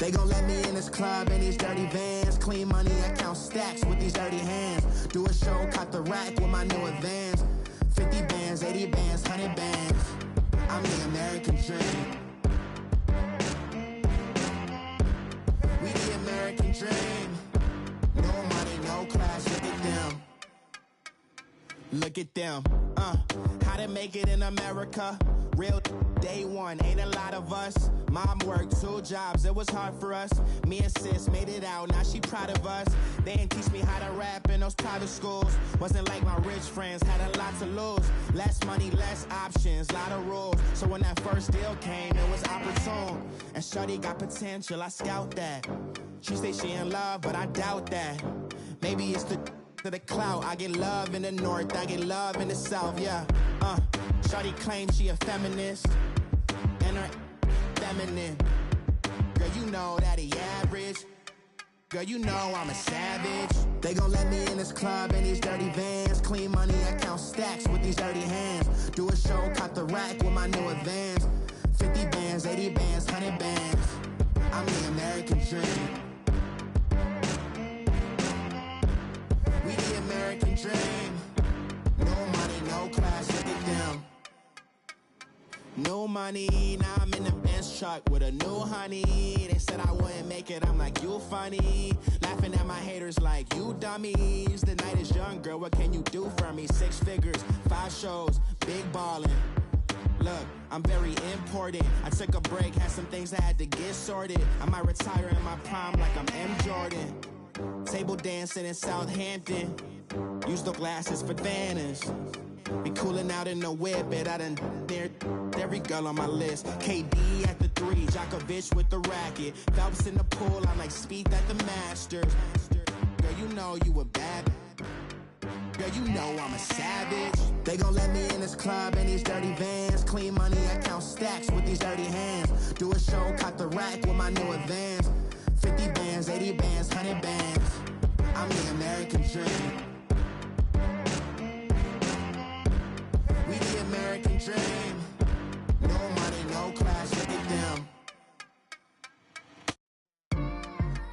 They gon' let me in this club in these dirty vans. Clean money, I count stacks with these dirty hands. Do a show, cut the rack with my new advance. 50 bands, 80 bands, 100 bands. I'm the American dream. We the American dream. No money, no class, look at them. Look at them, how to make it in America. Real day one, ain't a lot of us. Mom worked 2 jobs, it was hard for us. Me and sis made it out, now she proud of us. They didn't teach me how to rap in those private schools. Wasn't like my rich friends, had a lot to lose. Less money, less options, lot of rules. So when that first deal came, it was opportune. And shorty got potential, I scout that. She say she in love, but I doubt that. Maybe it's to the clout. I get love in the north, I get love in the south, yeah. Shawty claims she a feminist, and her feminine. Girl, you know that he average. Girl, you know I'm a savage. They gon' let me in this club in these dirty vans. Clean money, I count stacks with these dirty hands. Do a show, cut the rack with my new advance. 50 bands, 80 bands, 100 bands. I'm the American dream. We the American dream. No money, no class, look at them. No money, now I'm in the Benz truck with a new honey. They said I wouldn't make it, I'm like, you funny. Laughing at my haters like, you dummies. The night is young, girl, what can you do for me? 6 figures, 5 shows, big ballin'. Look, I'm very important. I took a break, had some things I had to get sorted. I might retire in my prime like I'm M. Jordan. Table dancing in Southampton. Use the glasses for banners. Be cooling out in the whip, but I done near every girl on my list. KD at the 3, Djokovic with the racket. Phelps in the pool, I'm like Speed at the Masters. Girl, you know you a bad. Girl, you know I'm a savage. They gon' let me in this club in these dirty vans. Clean money, I count stacks with these dirty hands. Do a show, cut the rack with my new advance. 50 bands, 80 bands, 100 bands. I'm the American dream. We the American dream. No money, no class, look at them.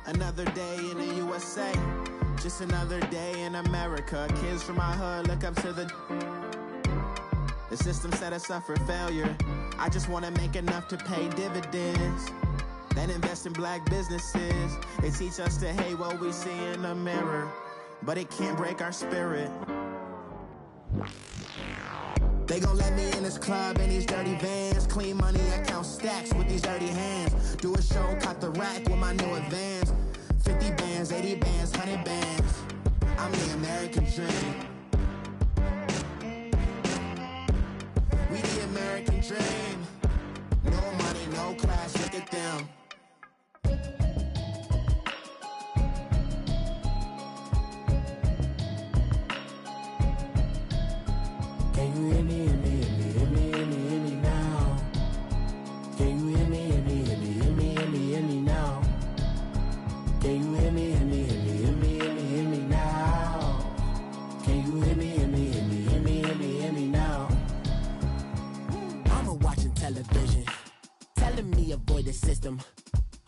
Another day in the USA. Just another day in America. Kids from my hood look up to the system set us up for failure. I just wanna make enough to pay dividends. Then invest in black businesses. They teach us to hate what we see in the mirror, but it can't break our spirit. They gon' let me in this club in these dirty vans. Clean money, I count stacks with these dirty hands. Do a show, cut the rack with my new advance. 50 bands, 80 bands, 100 bands. I'm the American dream. We the American dream. No money, no class, look at them. Can you hear me, hear me, hear me, hear me, hear me, hear me now? Can you hear me, hear me, hear me, hear me, hear me, hear me now? Can you hear me, hear me, hear me, hear me, hear me, hear me now? Can you hear me, hear me, hear me, hear me, hear me, hear me now? Mama watching television, telling me avoid the system.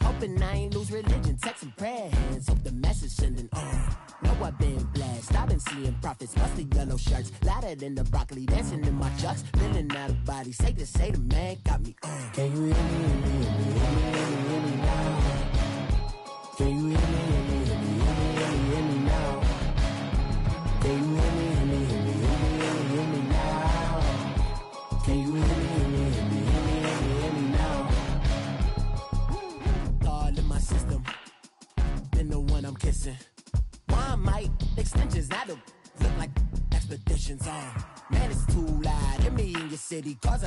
Hoping I ain't lose religion, texting prayer hands, hope the message sending on. Know I've been blessed, I've been seeing prophets, mostly yellow shirts, louder than the broccoli, dancing in my chucks, feeling out of body, say the man got me on. Can you hear me, hear me, hear me, hear me, hear me, hear me now? Can you hear me, hear me, hear me, hear me, hear me, hear me now? Can you hear me, hear me, hear me, hear me, hear me, hear me now? Can you hear me, hear me, hear me, hear me, hear me, hear me now? All in my system, been the one I'm kissing. One might extensions that'll look like expeditions on. Man, it's too loud. Hit me in your city, cause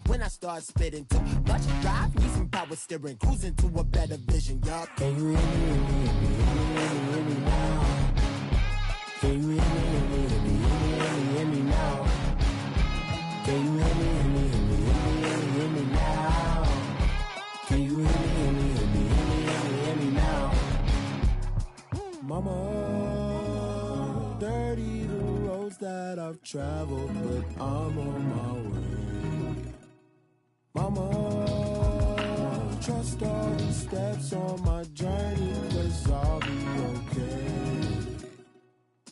when I start spitting too much drive, need some power steering, cruising to a better vision, yup. Can you hear me, hear me, hear me, hear me, hear me now? Can you hear me, hear me, hear me, hear me, hear me now? Can you hear me, hear me, hear me, hear me, hear me now? Can you hear me, hear me, hear me, hear me, hear me now? Mama, dirty the roads that I've traveled, but I'm on my way. Mama, trust all the steps on my journey, 'cause I'll be okay.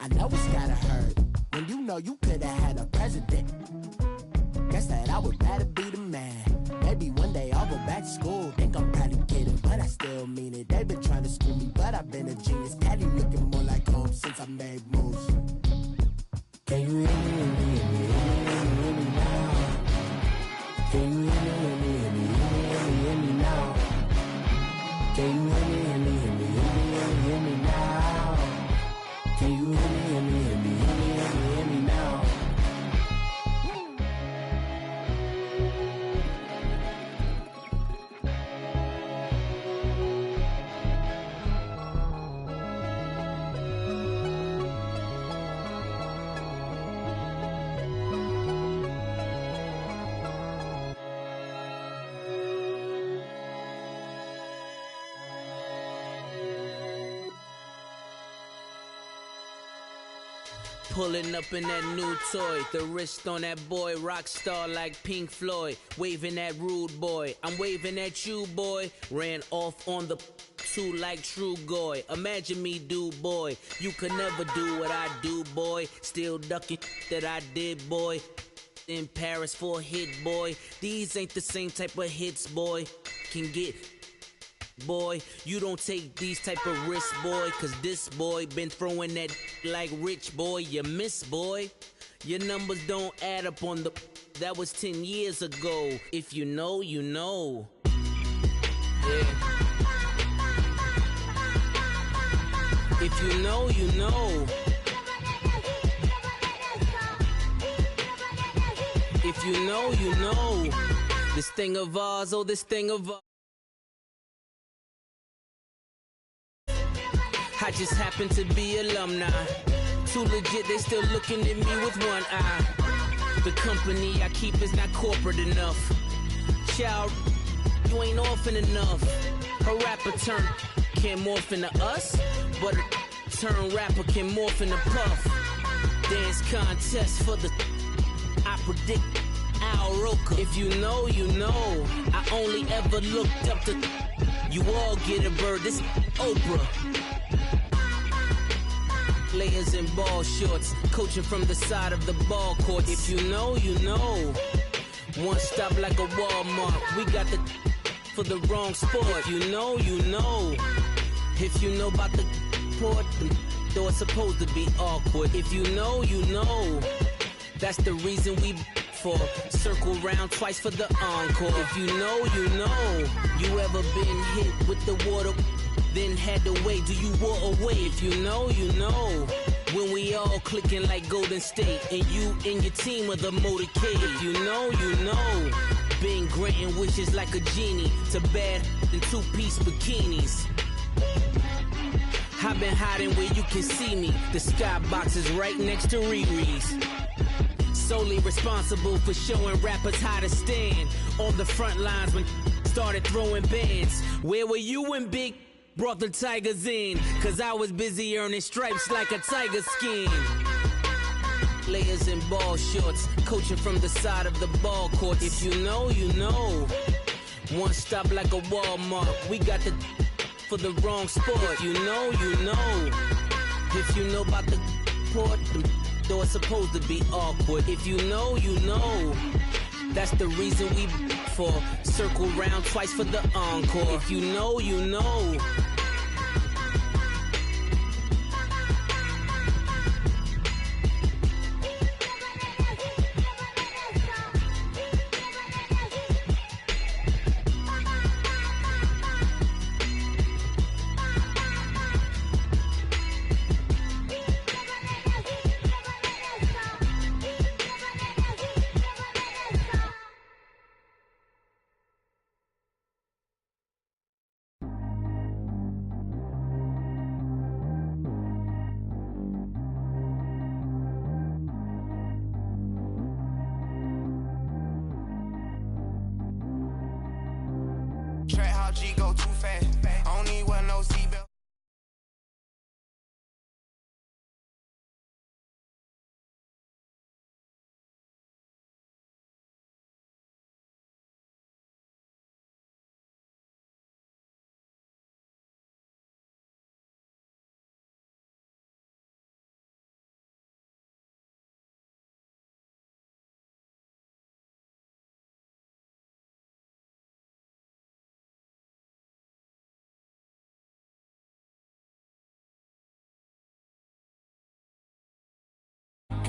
I know it's gotta hurt when you know you could've had a president. Guess that I would rather be the man. Maybe one day I'll go back to school. Think I'm probably kidding, but I still mean it. They've been trying to school me, but I've been a genius. Caddy looking more like home since I made moves. Can you hear me, hear me, hear me, hear me, hear me now? Can you hear me, hear me, hear me, hear me, hear me, hear me now? Can you hear me, hear me, hear me, hear me, hear me, hear me now? Can you hear me, hear me, hear me, hear me, hear me, hear me now? Pulling up in that new toy, the wrist on that boy, rock star like Pink Floyd, waving at rude boy, I'm waving at you boy, ran off on the two like True Goy, imagine me do boy, you could never do what I do boy, still ducking that I did boy, in Paris for a hit boy, these ain't the same type of hits boy, can get boy, you don't take these type of risks, boy, cause this boy been throwing that like rich boy, you miss, boy. Your numbers don't add up on the, that was 10 years ago. If you know, you know. Yeah. If you know, you know. If you know, you know. This thing of ours, oh, this thing of ours. I just happen to be alumni. Too legit, they still looking at me with one eye. The company I keep is not corporate enough. Child, you ain't orphan enough. A rapper turn can't morph into us, but a turn rapper can morph into Puff. Dance contest for the, I predict Al Roker. If you know, you know. I only ever looked up to, you all get a bird, this Oprah. Layers in ball shorts, coaching from the side of the ball court. If you know, you know. One stop like a Walmart. We got the for the wrong sport. If you know, you know. If you know about the port, though it's supposed to be awkward. If you know, you know. That's the reason we for circle round twice for the encore. If you know, you know. You ever been hit with the water? Then had to wait, do you walk away? If you know, you know. When we all clicking like Golden State, and you and your team are the motorcade. If you know, you know. Been granting wishes like a genie to bad in two-piece bikinis. I've been hiding where you can see me. The skybox is right next to Riri's. Solely responsible for showing rappers how to stand on the front lines when started throwing bands. Where were you when Big brought the Tigers in? Cause I was busy earning stripes like a tiger skin. Layers in ball shorts, coaching from the side of the ball court. If you know, you know. One stop like a Walmart. We got the for the wrong sport. If you know, you know. If you know about the port, though it's supposed to be awkward. If you know, you know. That's the reason we for circle round twice for the encore. If you know, you know.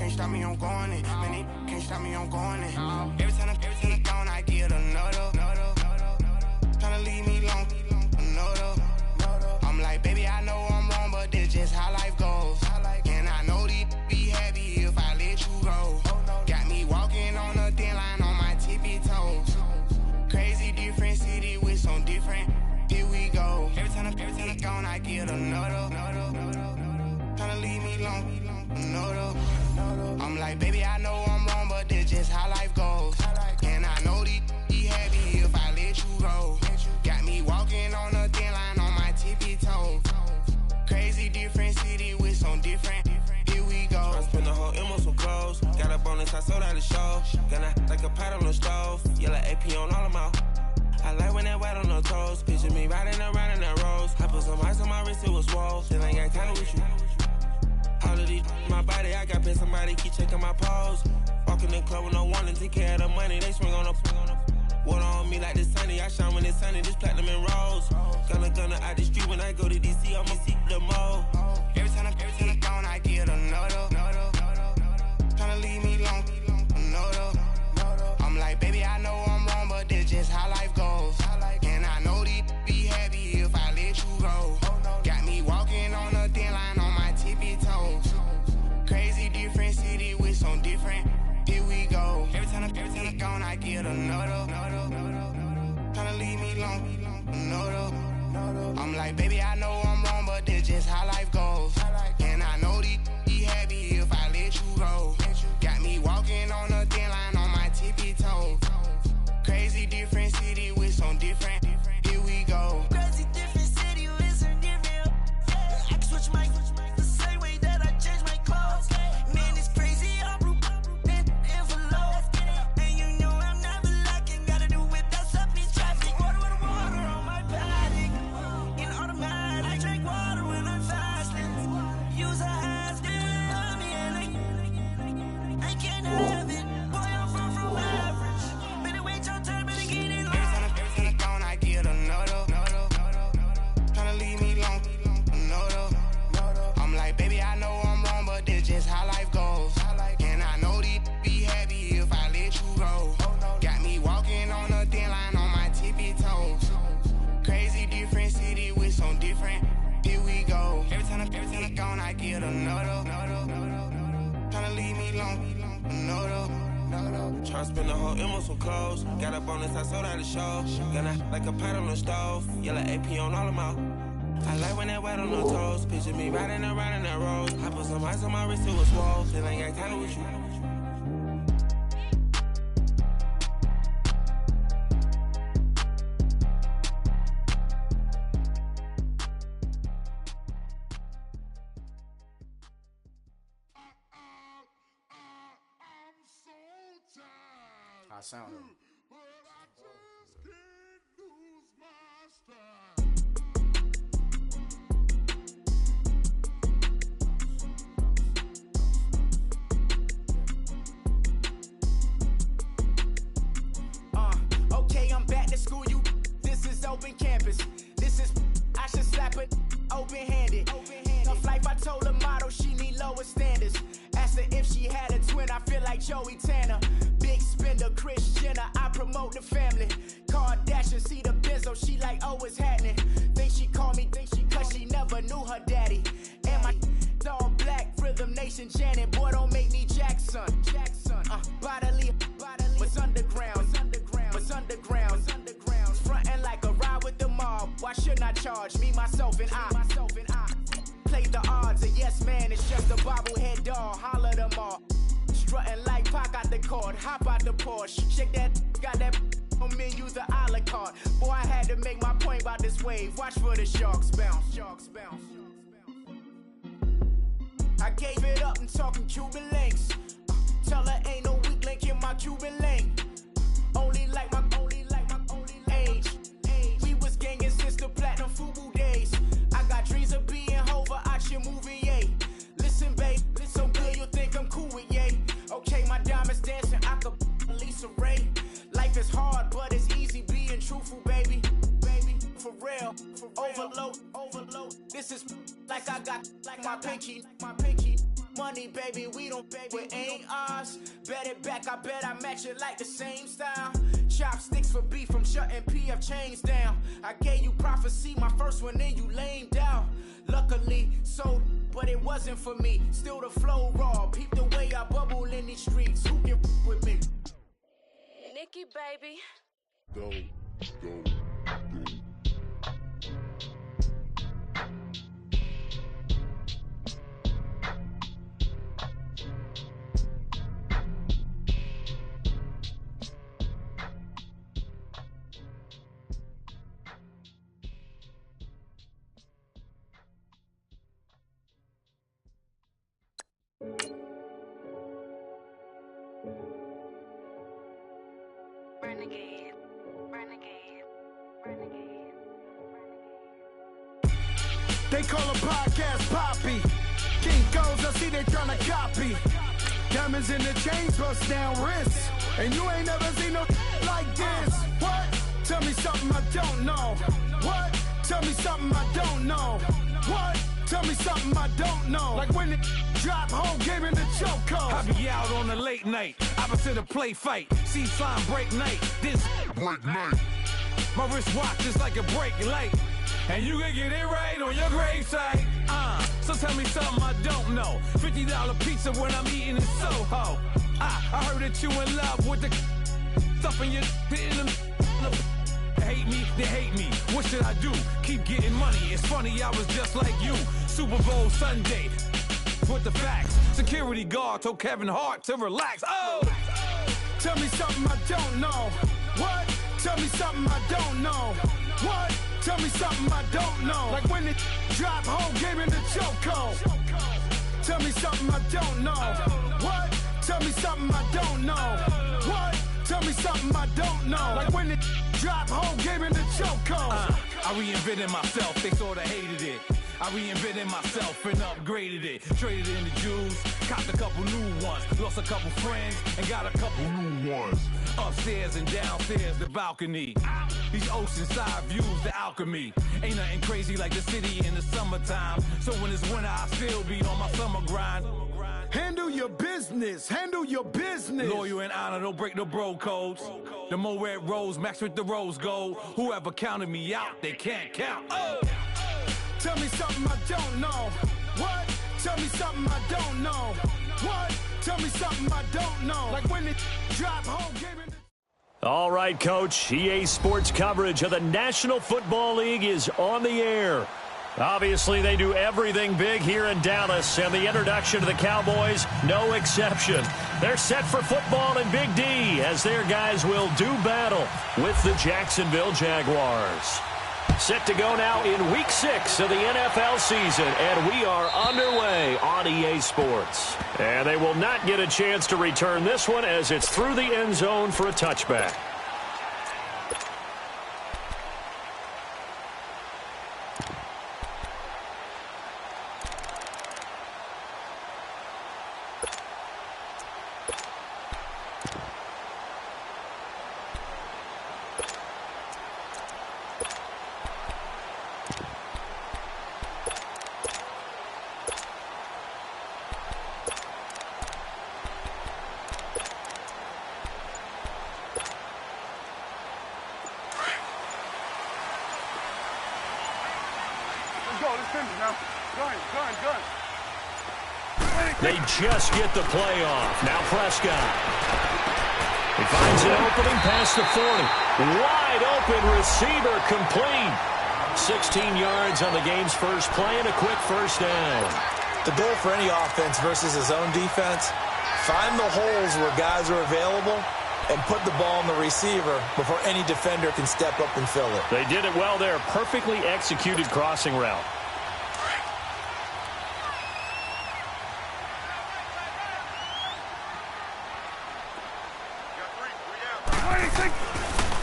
can't stop me, I'm going in. Man, they can't stop me, I'm going in. Every time I'm gone, I get another. Tryna leave me alone, another. I'm like, baby, I know I'm wrong, but this just how life goes. And I know these be happy if I let you go. Got me walking on a thin line on my tippy toes. Crazy different city with some different. Here we go. Every time I'm gone, I get another. Tryna leave me alone, another. I'm like, baby, I know I'm wrong, but this just how life goes. And I know these be happy if I let you go. Got me walking on a thin line on my tippy toes. Crazy different city with some different. Here we go. I spent the whole M on some clothes. Got a bonus, I sold out the show. Gonna like a pot on the stove. Yellow AP on all of my. I like when that white on the toes. Picture me riding around in that rose. I put some ice on my wrist, it was swole. Still ain't got time with you. All of these my body, I got paid somebody keep checking my pose. Walking in the club with no warning, take care of the money. They swing on the water on me like the sunny. I shine when it's sunny, this platinum and rose. Gonna out the street when I go to DC, I'ma see the mode. Every time I'm gone, I get another. Tryna leave me alone, another. I'm like, baby, I know I'm wrong, but this just how life goes. And I know these be happy if I let you go. Got me walking on a thin line on my tippy toes. Crazy different city with some different. Here we go. Every time I'm gone, I get another. Tryna leave me alone, another. I'm like, baby, I know I'm wrong, but this just how life goes. And I know these be happy if I let you go. Got me walking on a thin line on my tippy toes. Crazy different city with some different. Here we go. Crazy different city with some different. I can switch my the same way that I change my clothes. Man, it's crazy. I'm envelope. And you know I'm never lacking. Gotta do without stopping traffic. Water on my body. In automatic. I drink water when I'm fasting. Use a ass to love me and I can't have it. Boy, I'm far from average. Better wait your turn, better get in line. Every time I'm gone, I get another. Tryna leave me alone, another. I'm like, baby, I know I'm wrong, but this just how life goes. And I know these be happy if I let you go. Got me walking on a thin line on my tippy toes. Crazy different city with some different. Here we go. Every time I'm gone, I get another. Tryna leave me alone, another. Tryna spend the whole M on some clothes. Got a bonus, I sold out the show. Gonna like a pot on the stove. Yellow AP on all of my. I like when that white on the toes. Picture me riding around in that rose. I put some ice on my wrist, it was swole. Still ain't got time with you. I sound it. Okay, I'm back to school, you. This is open campus. This is, I should slap it open-handed. Tough life, I told her motto, she need lower standards. Asked her if she had a twin, I feel like Joey Tanner. Big spender, Kris Jenner, I promote the family. Kardashian, see the benzo, she like, oh, it's happening. Think she called me, cause she never knew her daddy. And my all black, Rhythm Nation, Janet, boy, don't make me Jackson. Bodily, what's underground, what's underground. Frontin' like a ride with the mob, why shouldn't I charge? Me, myself, and I. Play the odds, a yes man, it's just a bobblehead doll, holler them all. Strutting like Pac out the court, hop out the Porsche. Shake that, got that on menu, the a la carte. Boy, I had to make my point about this wave. Watch for the sharks bounce. I gave it up and talking Cuban links. Tell her ain't no weak link in my Cuban link. Only like my age. We was gangin' since the platinum FUBU days. I got dreams of being Hova out your movie, yay. Listen, babe, so good you think I'm cool with yay. Okay, my diamonds dancing, I could Lisa Ray. Life is hard, but it's easy being truthful, baby. For real, overload. This is like I got like my pinky. Money, baby, we don't pay with ain't ours. Bet it back, I bet I match it like the same style. Chopsticks for beef from shutting PF chains down. I gave you prophecy, my first one, then you lamed out. Luckily, sold, but it wasn't for me. Still the flow raw, peep the way I bubble in these streets. Who can with me? Nikki, baby. Go. Renegade. They call a podcast Poppy. King goes, I see they tryna copy. Diamonds in the chains, bust down wrists. And you ain't never seen no like this. What? Tell me something I don't know. What? Tell me something I don't know. What? Tell me something I don't know. Like when it drop home, gave in the chokehold. I be out on a late night, opposite a play fight. See fine break night, this Break night. my wristwatch is like a break light. And you can get it right on your gravesite. So tell me something I don't know. $50 pizza when I'm eating in Soho. I heard that you in love with the stuff in your in the hate me, they hate me. What should I do? Keep getting money. It's funny, I was just like you. Super Bowl Sunday with the facts. Security guard told Kevin Hart to relax. Oh! Tell me something I don't know. What? Tell me something I don't know. What? Tell me something I don't know. Like when it drop home, gave in the chokehold. Tell me something I don't know. What? Tell me something I don't know. What? Tell me something I don't know. Like when it drop home, gave in the chokehold. I reinvented myself, they sorta hated it. I reinvented myself and upgraded it. Traded in the Jews, copped a couple new ones. Lost a couple friends and got a couple new ones. Upstairs and downstairs, the balcony. These oceanside views, the alchemy. Ain't nothing crazy like the city in the summertime. So when it's winter, I still be on my summer grind. Handle your business. Handle your business. Loyal and honor, don't break no bro codes. The more red rose, max with the rose gold. Whoever counted me out, they can't count. Oh! Tell me something I don't know. What? Tell me something I don't know. What? Tell me something I don't know. Like when it drop home, gave in the... All right, Coach. EA Sports coverage of the National Football League is on the air. Obviously, they do everything big here in Dallas, and the introduction to the Cowboys, no exception. They're set for football in Big D as their guys will do battle with the Jacksonville Jaguars. Set to go now in Week 6 of the NFL season, and we are underway on EA Sports. And they will not get a chance to return this one as it's through the end zone for a touchback. They just get the play off. Now Prescott. He finds an opening past the 40. Wide open receiver complete. 16 yards on the game's first play and a quick first down. The goal for any offense versus his own defense, find the holes where guys are available and put the ball in the receiver before any defender can step up and fill it. They did it well there. Perfectly executed crossing route.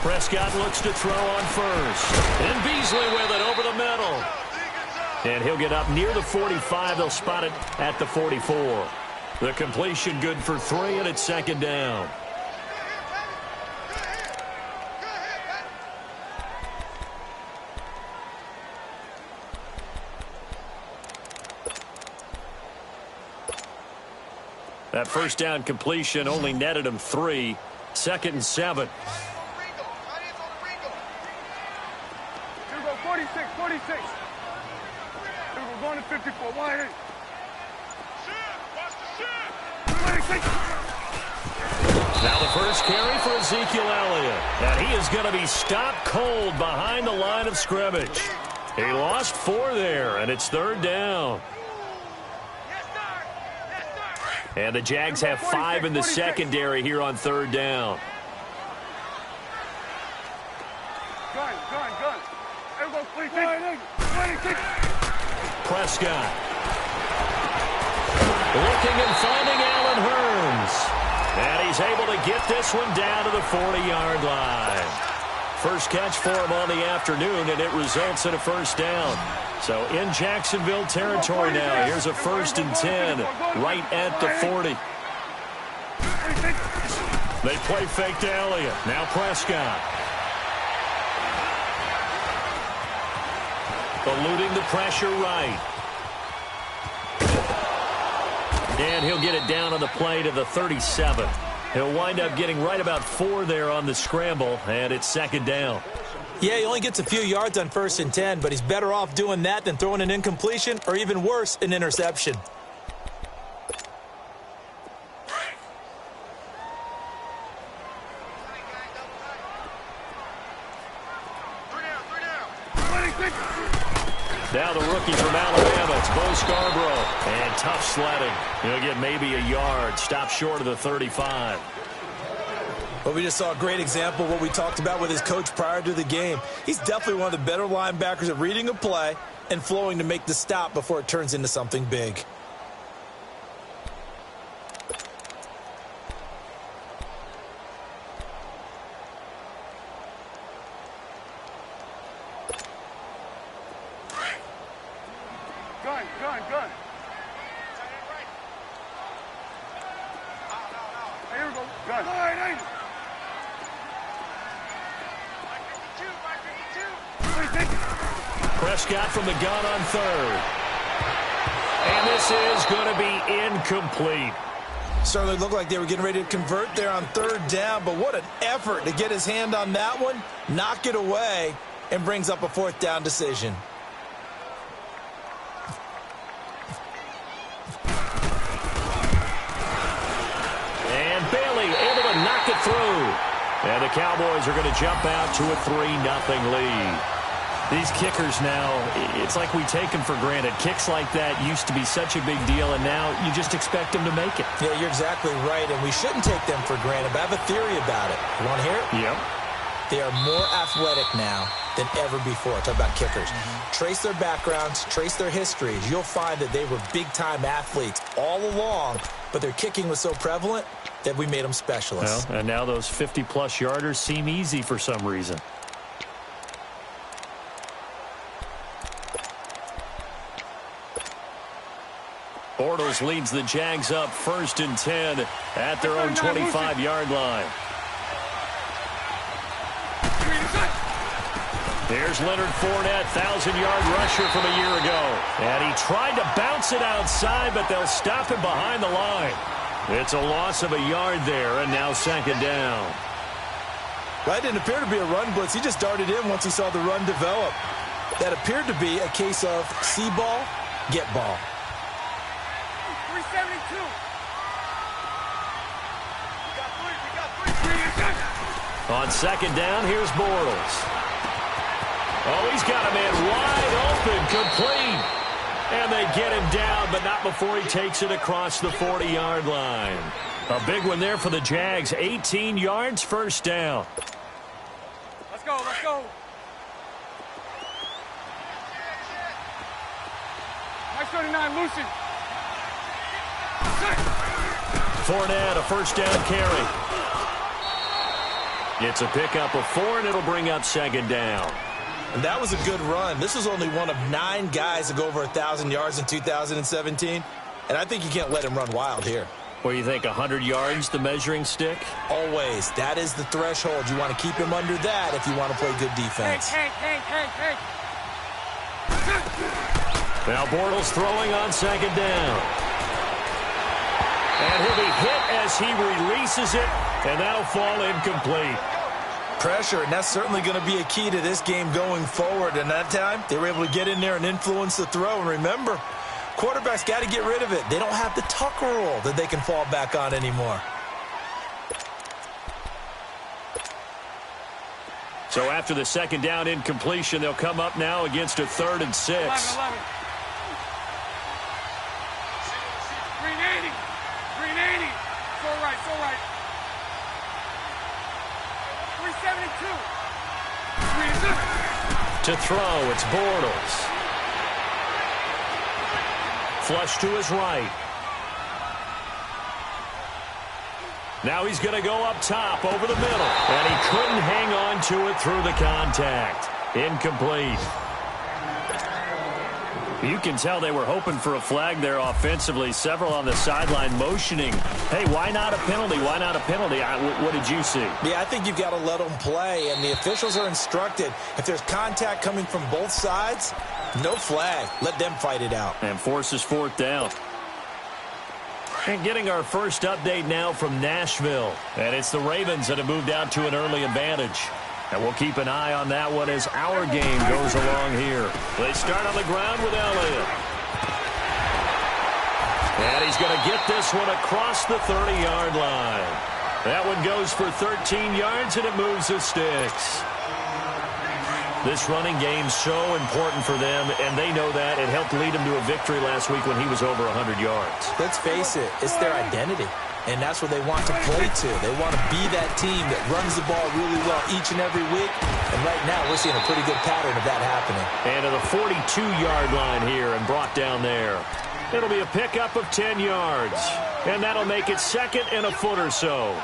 Prescott looks to throw on first. And Beasley with it over the middle. And he'll get up near the 45. They'll spot it at the 44. The completion good for 3, and it's second down. That first down completion only netted him 3. 2nd and 7. Here we go, 46, 46. Here we go, going to 54, wide in. Now the first carry for Ezekiel Elliott. And he is going to be stopped cold behind the line of scrimmage. He lost 4 there, and it's 3rd down. And the Jags have 5 in the secondary here on 3rd down. Gun. Prescott. Looking and finding Allen Hurns. And he's able to get this one down to the 40-yard line. First catch for him on the afternoon, and it results in a first down. So in Jacksonville territory now. Here's a 1st and 10 right at the 40. They play fake to Elliott. Now Prescott. Eluding the pressure right. And he'll get it down on the play to the 37. He'll wind up getting right about 4 there on the scramble, and it's 2nd down. Yeah, he only gets a few yards on 1st and 10, but he's better off doing that than throwing an incompletion or even worse, an interception. Now the rookie from Alabama, it's Bo Scarborough. And tough sledding. He'll get maybe a yard. Stop short of the 35. But we just saw a great example of what we talked about with his coach prior to the game. He's definitely one of the better linebackers at reading a play and flowing to make the stop before it turns into something big. Gun. Here we go. Gun. Prescott from the gun on 3rd. And this is going to be incomplete. Certainly looked like they were getting ready to convert there on 3rd down, but what an effort to get his hand on that one, knock it away, and brings up a 4th down decision. And Bailey able to knock it through. And the Cowboys are going to jump out to a 3-0 lead. These kickers now, it's like we take them for granted. Kicks like that used to be such a big deal, and now you just expect them to make it. Yeah, you're exactly right, and we shouldn't take them for granted, but I have a theory about it. You want to hear it? Yep. They are more athletic now than ever before. Talk about kickers. Trace their backgrounds, trace their histories. You'll find that they were big-time athletes all along, but their kicking was so prevalent that we made them specialists. Well, and now those 50-plus yarders seem easy for some reason. Bortles leads the Jags up 1st and 10 at their own 25-yard line. Here's Leonard Fournette, 1,000-yard rusher from a year ago. And he tried to bounce it outside, but they'll stop him behind the line. It's a loss of a yard there, and now 2nd down. That didn't appear to be a run blitz. He just darted in once he saw the run develop. That appeared to be a case of see ball, get ball. 372. On 2nd down, here's Bortles. Oh, he's got a man wide open, complete. And they get him down, but not before he takes it across the 40-yard line. A big one there for the Jags. 18 yards, 1st down. Let's go. Nice 39, Lucy. Fournette, a 1st down carry. It's a pickup of 4, and it'll bring up 2nd down. And that was a good run. This was only one of 9 guys to go over 1,000 yards in 2017. And I think you can't let him run wild here. What do you think, 100 yards, the measuring stick? Always. That is the threshold. You want to keep him under that if you want to play good defense. Hey. Now Bortles throwing on 2nd down. And he'll be hit as he releases it, and that'll fall incomplete. Pressure, and that's certainly going to be a key to this game going forward. And that time, they were able to get in there and influence the throw. And remember, quarterbacks got to get rid of it. They don't have the Tucker rule that they can fall back on anymore. So after the second down incompletion, they'll come up now against a 3rd and 6. 11. 380. 380. So right. 372. To throw, it's Bortles. Flush to his right. Now he's going to go up top over the middle. And he couldn't hang on to it through the contact. Incomplete. You can tell they were hoping for a flag there offensively. Several on the sideline motioning. Hey, why not a penalty? Why not a penalty? What did you see? Yeah, I think you've got to let them play. And the officials are instructed, if there's contact coming from both sides, no flag. Let them fight it out. And forces 4th down. And getting our first update now from Nashville. And it's the Ravens that have moved out to an early advantage. And we'll keep an eye on that one as our game goes along here. They start on the ground with Elliott. And he's going to get this one across the 30-yard line. That one goes for 13 yards, and it moves the sticks. This running game's so important for them, and they know that. It helped lead them to a victory last week when he was over 100 yards. Let's face it, it's their identity, and that's what they want to play to. They want to be that team that runs the ball really well each and every week, and right now we're seeing a pretty good pattern of that happening. And to the 42-yard line here and brought down there. It'll be a pickup of 10 yards, and that'll make it 2nd and a foot or so.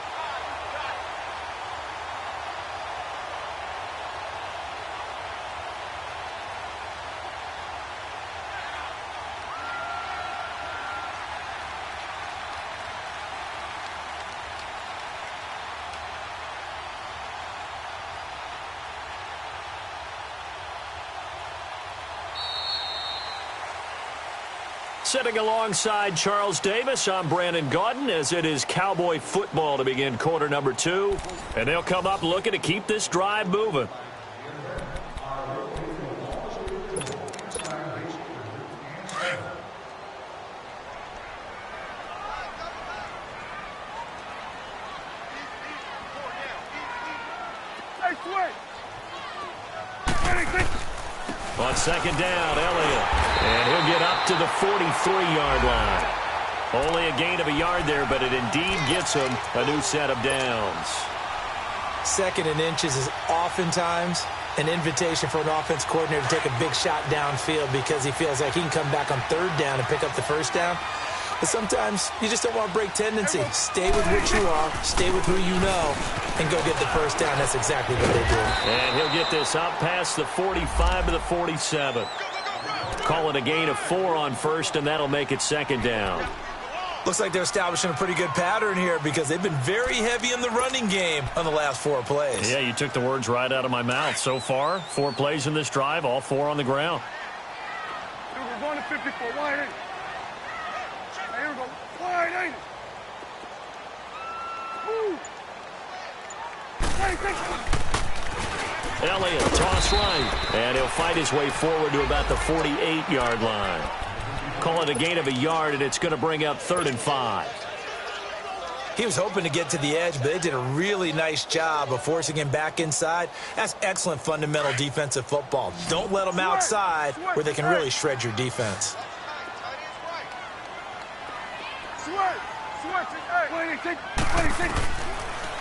Sitting alongside Charles Davis, I'm Brandon Gaudin, as it is Cowboy football to begin quarter number 2. And they'll come up looking to keep this drive moving. On second down, Elliott. And he'll get up to the 43-yard line. Only a gain of a yard there, but it indeed gets him a new set of downs. 2nd and inches is oftentimes an invitation for an offense coordinator to take a big shot downfield because he feels like he can come back on 3rd down and pick up the 1st down. But sometimes you just don't want to break tendency. Stay with what you are, stay with who you know, and go get the 1st down. That's exactly what they do. And he'll get this up past the 45 to the 47. Call it a gain of 4 on 1st, and that'll make it 2nd down. Looks like they're establishing a pretty good pattern here because they've been very heavy in the running game on the last 4 plays. Yeah, you took the words right out of my mouth. So far, 4 plays in this drive, all 4 on the ground. We're going to 54. Wide eight. Here we go. Wide eight. Woo. Elliott, toss right, and he'll fight his way forward to about the 48-yard line. Call it a gain of a yard, and it's going to bring up 3rd and 5. He was hoping to get to the edge, but they did a really nice job of forcing him back inside. That's excellent fundamental defensive football. Don't let them outside where they can really shred your defense.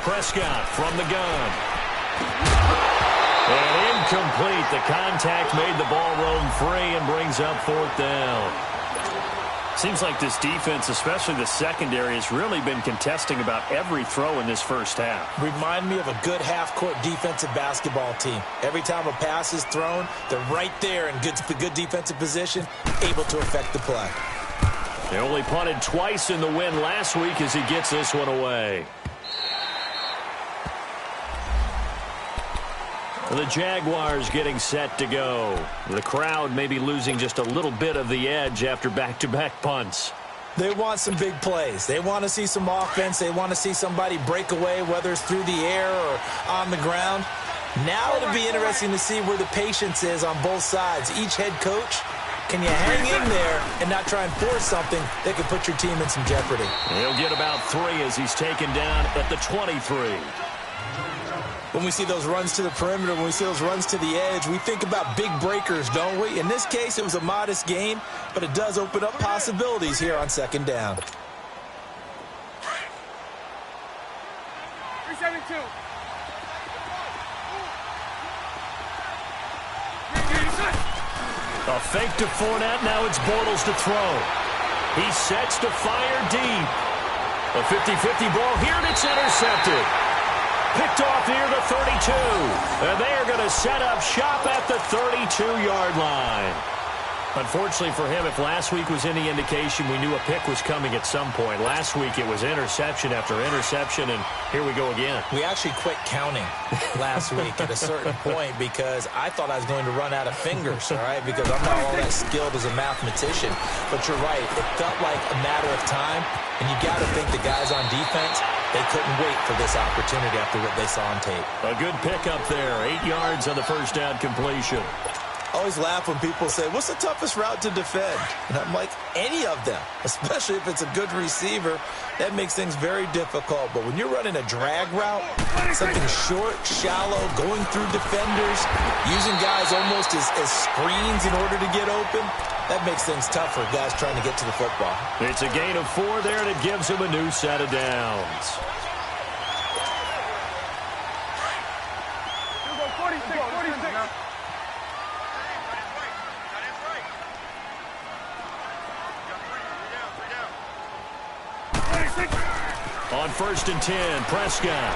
Prescott from the gun. And incomplete. The contact made the ball roam free and brings up 4th down. Seems like this defense, especially the secondary, has really been contesting about every throw in this first half. Remind me of a good half-court defensive basketball team. Every time a pass is thrown, they're right there in good defensive position, able to affect the play. They only punted twice in the win last week as he gets this one away. The Jaguars getting set to go. The crowd may be losing just a little bit of the edge after back-to-back punts. They want some big plays. They want to see some offense. They want to see somebody break away, whether it's through the air or on the ground. Now it'll be interesting to see where the patience is on both sides. Each head coach, can you hang in there and not try and force something that could put your team in some jeopardy? He'll get about 3 as he's taken down at the 23. When we see those runs to the perimeter, when we see those runs to the edge, we think about big breakers, don't we? In this case, it was a modest gain, but it does open up possibilities here on second down. 372. A fake to Fournette. Now it's Bortles to throw. He sets to fire deep. A 50-50 ball here, and it's intercepted. Picked off near the 32. And they are going to set up shop at the 32-yard line. Unfortunately for him, if last week was any indication, we knew a pick was coming at some point. Last week it was interception after interception, and here we go again. We actually quit counting last week at a certain point because I thought I was going to run out of fingers, all right, because I'm not all that skilled as a mathematician. But you're right. It felt like a matter of time, and you got to think the guys on defense, they couldn't wait for this opportunity after what they saw on tape. A good pickup there. 8 yards on the first down completion. I always laugh when people say, what's the toughest route to defend? And I'm like, any of them, especially if it's a good receiver. That makes things very difficult. But when you're running a drag route, something short, shallow, going through defenders, using guys almost as screens in order to get open, that makes things tough for guys trying to get to the football. It's a gain of 4 there, and it gives him a new set of downs. 46. On 1st and 10, Prescott.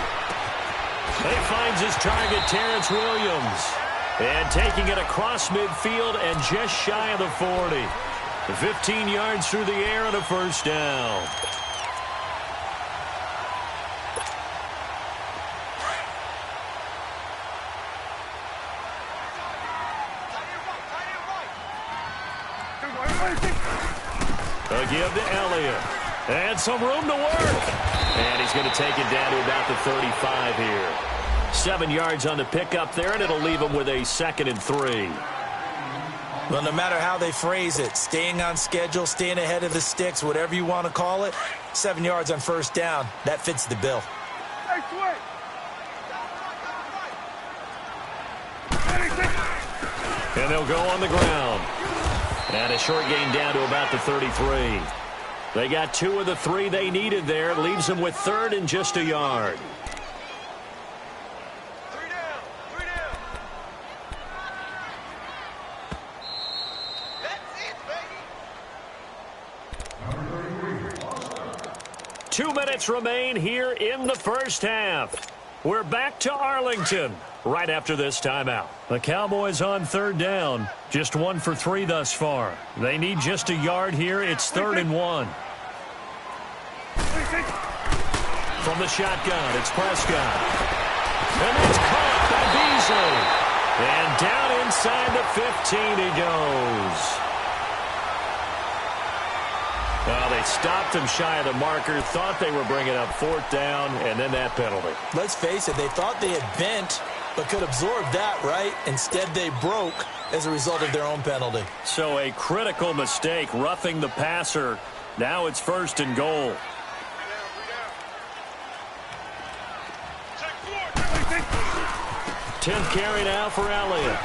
He finds his target, Terrence Williams. And taking it across midfield and just shy of the 40. 15 yards through the air and a first down. A give to Elliott. And some room to work. And he's going to take it down to about the 35 here. 7 yards on the pickup there, and it'll leave him with a 2nd and 3. Well, no matter how they phrase it, staying on schedule, staying ahead of the sticks, whatever you want to call it, 7 yards on first down, that fits the bill. And they'll go on the ground. And a short gain down to about the 33. They got 2 of the 3 they needed there. It leaves them with 3rd and just a yard. Three down. That's it, baby. 2 minutes remain here in the first half. We're back to Arlington right after this timeout. The Cowboys on 3rd down. Just 1 for 3 thus far. They need just a yard here. It's 3rd and 1. From the shotgun, it's Prescott. And it's caught by Beasley. And down inside the 15 he goes. Well, they stopped him shy of the marker, thought they were bringing up 4th down, and then that penalty. Let's face it, they thought they had bent, but could absorb that, right? Instead, they broke as a result of their own penalty. So a critical mistake, roughing the passer. Now it's 1st and goal. 10th carry now for Elliott.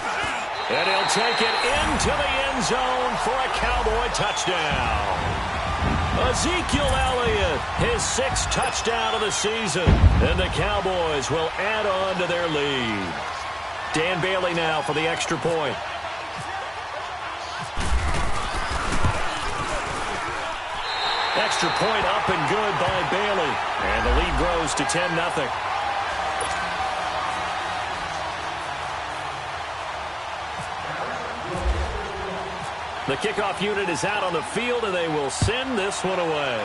And he'll take it into the end zone for a Cowboy touchdown. Ezekiel Elliott, his 6th touchdown of the season. And the Cowboys will add on to their lead. Dan Bailey now for the extra point. Extra point up and good by Bailey. And the lead grows to 10-0. The kickoff unit is out on the field, and they will send this one away.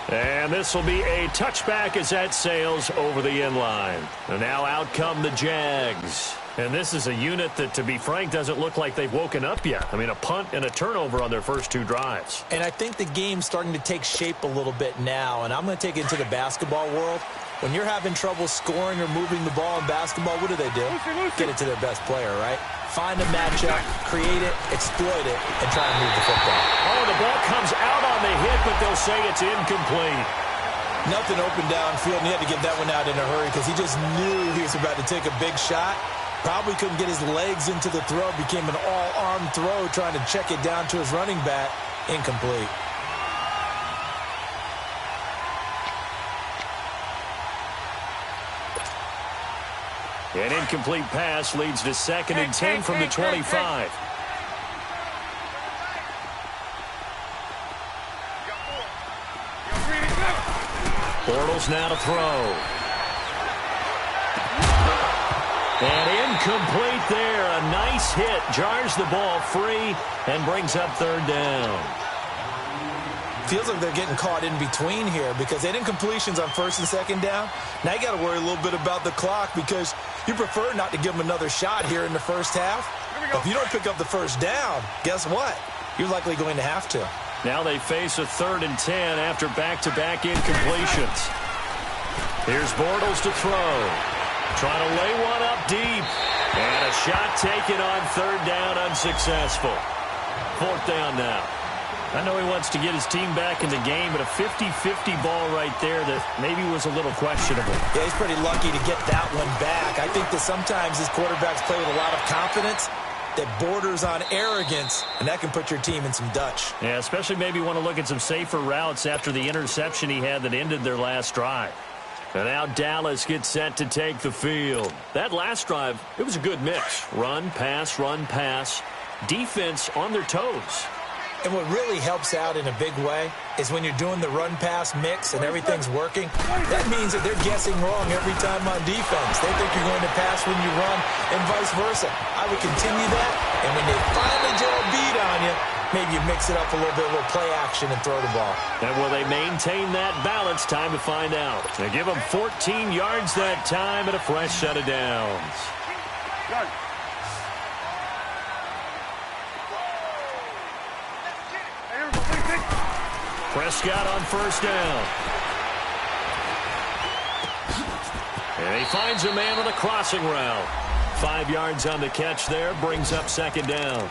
And this will be a touchback as that sails over the end line. And now out come the Jags. And this is a unit that, to be frank, doesn't look like they've woken up yet. I mean, a punt and a turnover on their first 2 drives. And I think the game's starting to take shape a little bit now, and I'm going to take it into the basketball world. When you're having trouble scoring or moving the ball in basketball, what do? Get it to their best player, right? Find a matchup, create it, exploit it, and try and move the football. Oh, the ball comes out on the hit, but they'll say it's incomplete. Nothing open downfield, and he had to get that one out in a hurry because he just knew he was about to take a big shot. Probably couldn't get his legs into the throw. Became an all-arm throw trying to check it down to his running back. Incomplete. An incomplete pass leads to 2nd and 10 from the 25. Bortles now to throw. And incomplete there. A nice hit. Jars the ball free and brings up 3rd down. Feels like they're getting caught in between here because they had incompletions on 1st and 2nd down. Now you got to worry a little bit about the clock because you prefer not to give them another shot here in the first half. But if you don't pick up the 1st down, guess what? You're likely going to have to. Now they face a 3rd and 10 after back-to-back incompletions. Here's Bortles to throw. Trying to lay one up deep. And a shot taken on 3rd down, unsuccessful. 4th down now. I know he wants to get his team back in the game, but a 50-50 ball right there that maybe was a little questionable. Yeah, he's pretty lucky to get that one back. I think that sometimes his quarterbacks play with a lot of confidence that borders on arrogance, and that can put your team in some Dutch. Yeah, especially maybe want to look at some safer routes after the interception he had that ended their last drive. And now Dallas gets set to take the field. That last drive, it was a good mix. Run, pass, defense on their toes. And what really helps out in a big way is when you're doing the run-pass mix and everything's working, that means that they're guessing wrong every time on defense. They think you're going to pass when you run and vice versa. I would continue that, and when they finally draw a beat on you, maybe you mix it up a little bit, a little play action and throw the ball. And will they maintain that balance? Time to find out. They give them 14 yards that time and a fresh set of downs. Prescott on 1st down. And he finds a man on a crossing route. 5 yards on the catch there, brings up 2nd down.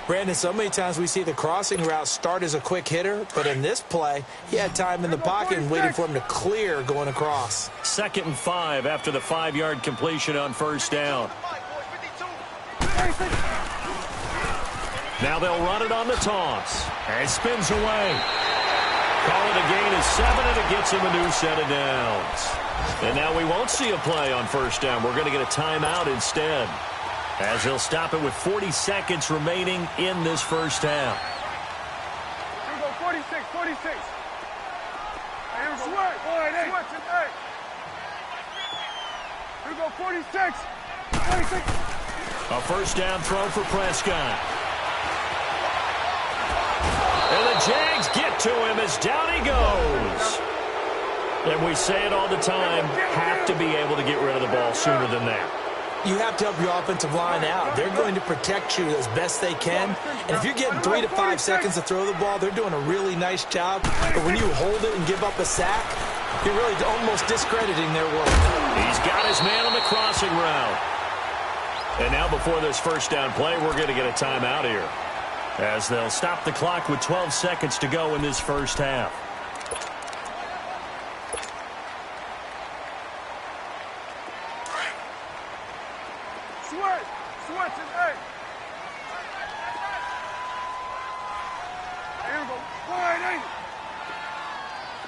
Brandon, so many times we see the crossing route start as a quick hitter, but in this play, he had time in the pocket and waiting for him to clear going across. 2nd and 5 after the 5-yard completion on 1st down. Now they'll run it on the toss. And spins away. Call it a gain of 7, and it gets him a new set of downs. And now we won't see a play on 1st down. We're going to get a timeout instead, as he'll stop it with 40 seconds remaining in this first half. Here we go, 46. Hey, here we go. Hey. Here we go, 46. A 1st down throw for Prescott. And the Jags get to him as down he goes. And we say it all the time, have to be able to get rid of the ball sooner than that. You have to help your offensive line out. They're going to protect you as best they can. And if you're getting 3 to 5 seconds to throw the ball, they're doing a really nice job. But when you hold it and give up a sack, you're really almost discrediting their work. He's got his man on the crossing route. And now before this 1st down play, we're going to get a timeout here, as they'll stop the clock with 12 seconds to go in this first half. Switch it, hey. Here we go. Wide, hey.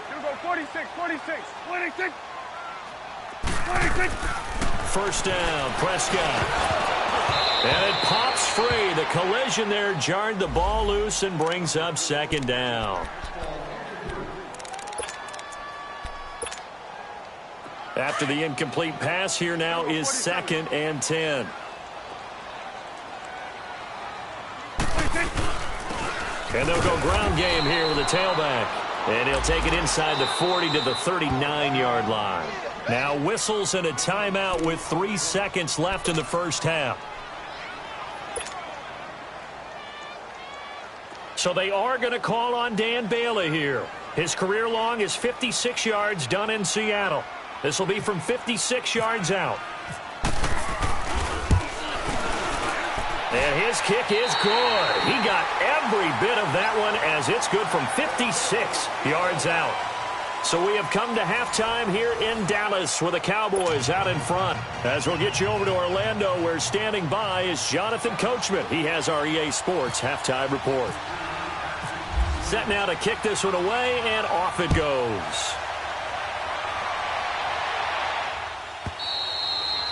Here we go, 46. 1st down, Prescott. And it pops free. The collision there jarred the ball loose and brings up 2nd down. After the incomplete pass, here now is 2nd and 10. And they'll go ground game here with a tailback. And he'll take it inside the 40 to the 39-yard line. Now whistles and a timeout with 3 seconds left in the first half. So they are going to call on Dan Bailey here. His career long is 56 yards done in Seattle. This will be from 56 yards out. And his kick is good. He got every bit of that one as it's good from 56 yards out. So we have come to halftime here in Dallas with the Cowboys out in front. As we'll get you over to Orlando, where standing by is Jonathan Coachman. He has our EA Sports halftime report. Set now to kick this one away, and off it goes.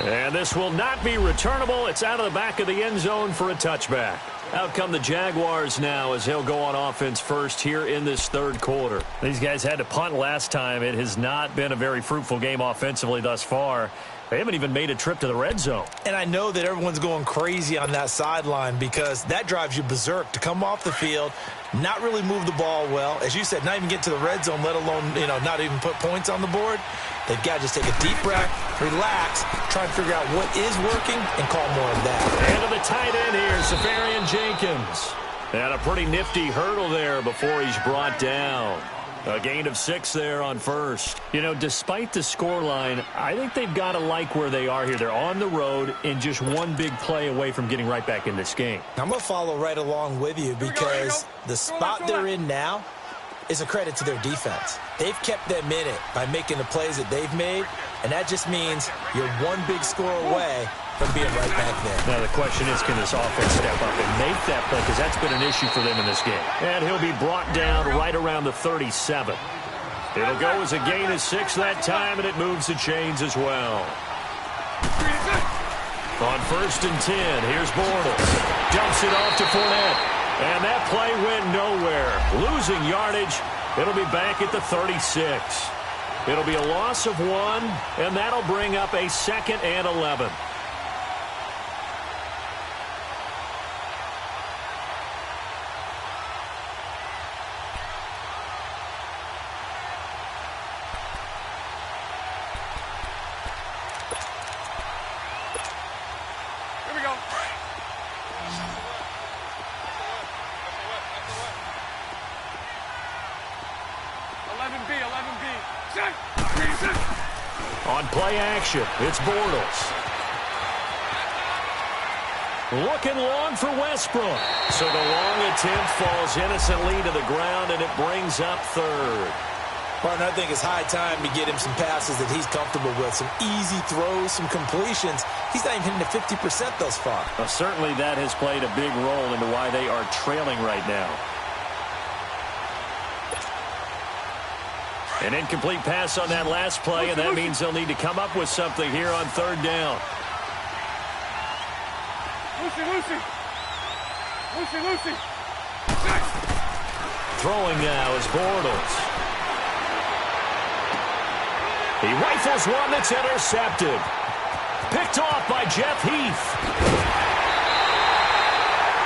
And this will not be returnable. It's out of the back of the end zone for a touchback. Out come the Jaguars now as they'll go on offense first here in this third quarter. These guys had to punt last time. It has not been a very fruitful game offensively thus far. They haven't even made a trip to the red zone. And I know that everyone's going crazy on that sideline because that drives you berserk to come off the field, not really move the ball well. As you said, not even get to the red zone, let alone, not even put points on the board. They've got to just take a deep breath, relax, try and figure out what is working, and call more of that. And to the tight end here, Safarian Jenkins. And a pretty nifty hurdle there before he's brought down. A gain of 6 there on first. Despite the scoreline, I think they've got to like where they are here. They're on the road and just one big play away from getting right back in this game. I'm going to follow right along with you because the spot they're in now is a credit to their defense. They've kept them in it by making the plays that they've made, and that just means you're one big score away from being right back there. Now the question is, can this offense step up and make that play? Because that's been an issue for them in this game. And he'll be brought down right around the 37. It'll go as a gain of 6 that time, and it moves the chains as well. On 1st and 10, here's Bortles. Dumps it off to Fournette. And that play went nowhere. Losing yardage. It'll be back at the 36. It'll be a loss of 1, and that'll bring up a 2nd and 11. On play action, it's Bortles. Looking long for Westbrook. So the long attempt falls innocently to the ground, and it brings up 3rd. Partner, I think it's high time to get him some passes that he's comfortable with. Some easy throws, some completions. He's not even hitting the 50% thus far. Well, certainly that has played a big role into why they are trailing right now. An incomplete pass on that last play, and that means they'll need to come up with something here on 3rd down. Lucy. Throwing now is Bortles. He rifles one that's intercepted. Picked off by Jeff Heath.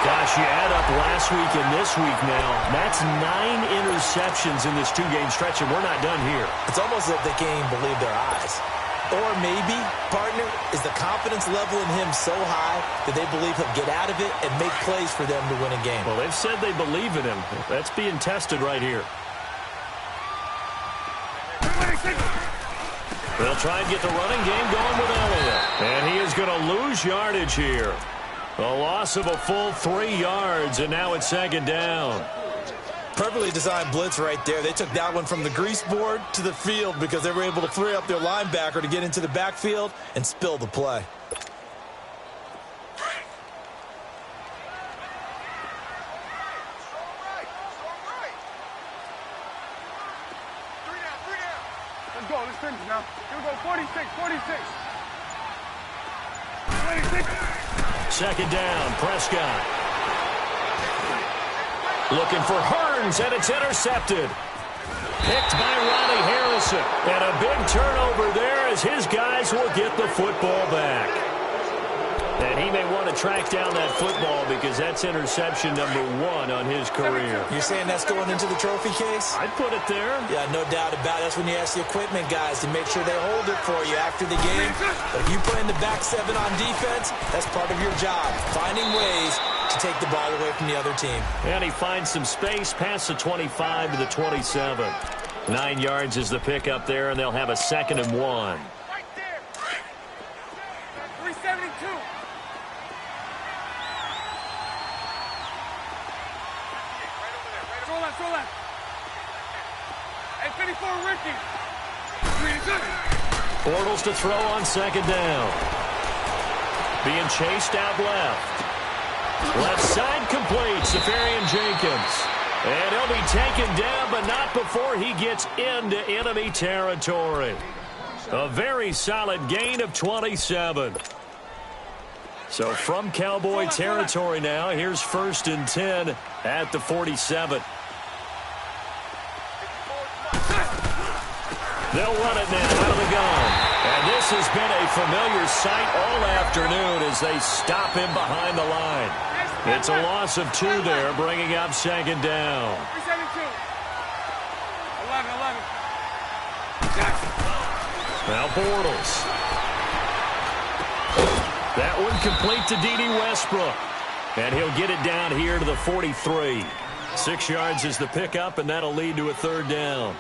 Gosh, you add up last week and this week now. That's 9 interceptions in this 2-game stretch, and we're not done here. It's almost as if they can't even believe their eyes. Or maybe, partner, is the confidence level in him so high that they believe he'll get out of it and make plays for them to win a game. Well, they've said they believe in him. That's being tested right here. They'll try and get the running game going with Elliott. And he is going to lose yardage here. A loss of a full 3 yards, and now it's 2nd down. Perfectly designed blitz right there. They took that one from the grease board to the field because they were able to free up their linebacker to get into the backfield and spill the play. Let's go. Let's finish now. Here we go. 46. 2nd down, Prescott. Looking for Hearns, and it's intercepted. Picked by Ronnie Harrison. And a big turnover there as his guys will get the football back. And he may want to track down that football because that's interception number 1 on his career. You're saying that's going into the trophy case? I'd put it there. Yeah, no doubt about it. That's when you ask the equipment guys to make sure they hold it for you after the game. But if you play in the back 7 on defense, that's part of your job, finding ways to take the ball away from the other team. And he finds some space past the 25 to the 27. 9 yards is the pickup there, and they'll have a 2nd and 1. Right there. 372. Throw left. Hey, 54, Ricky. Bortles to throw on 2nd down. Being chased out left. Left side complete. Safarian Jenkins. And he'll be taken down, but not before he gets into enemy territory. A very solid gain of 27. So from Cowboy territory now, here's 1st and 10 at the 47. They'll run it now out of the gun. And this has been a familiar sight all afternoon as they stop him behind the line. It's a loss of 2 there, bringing up 2nd down. 372. 11. Now Bortles. That one complete to D.D. Westbrook. And he'll get it down here to the 43. 6 yards is the pickup, and that'll lead to a 3rd down.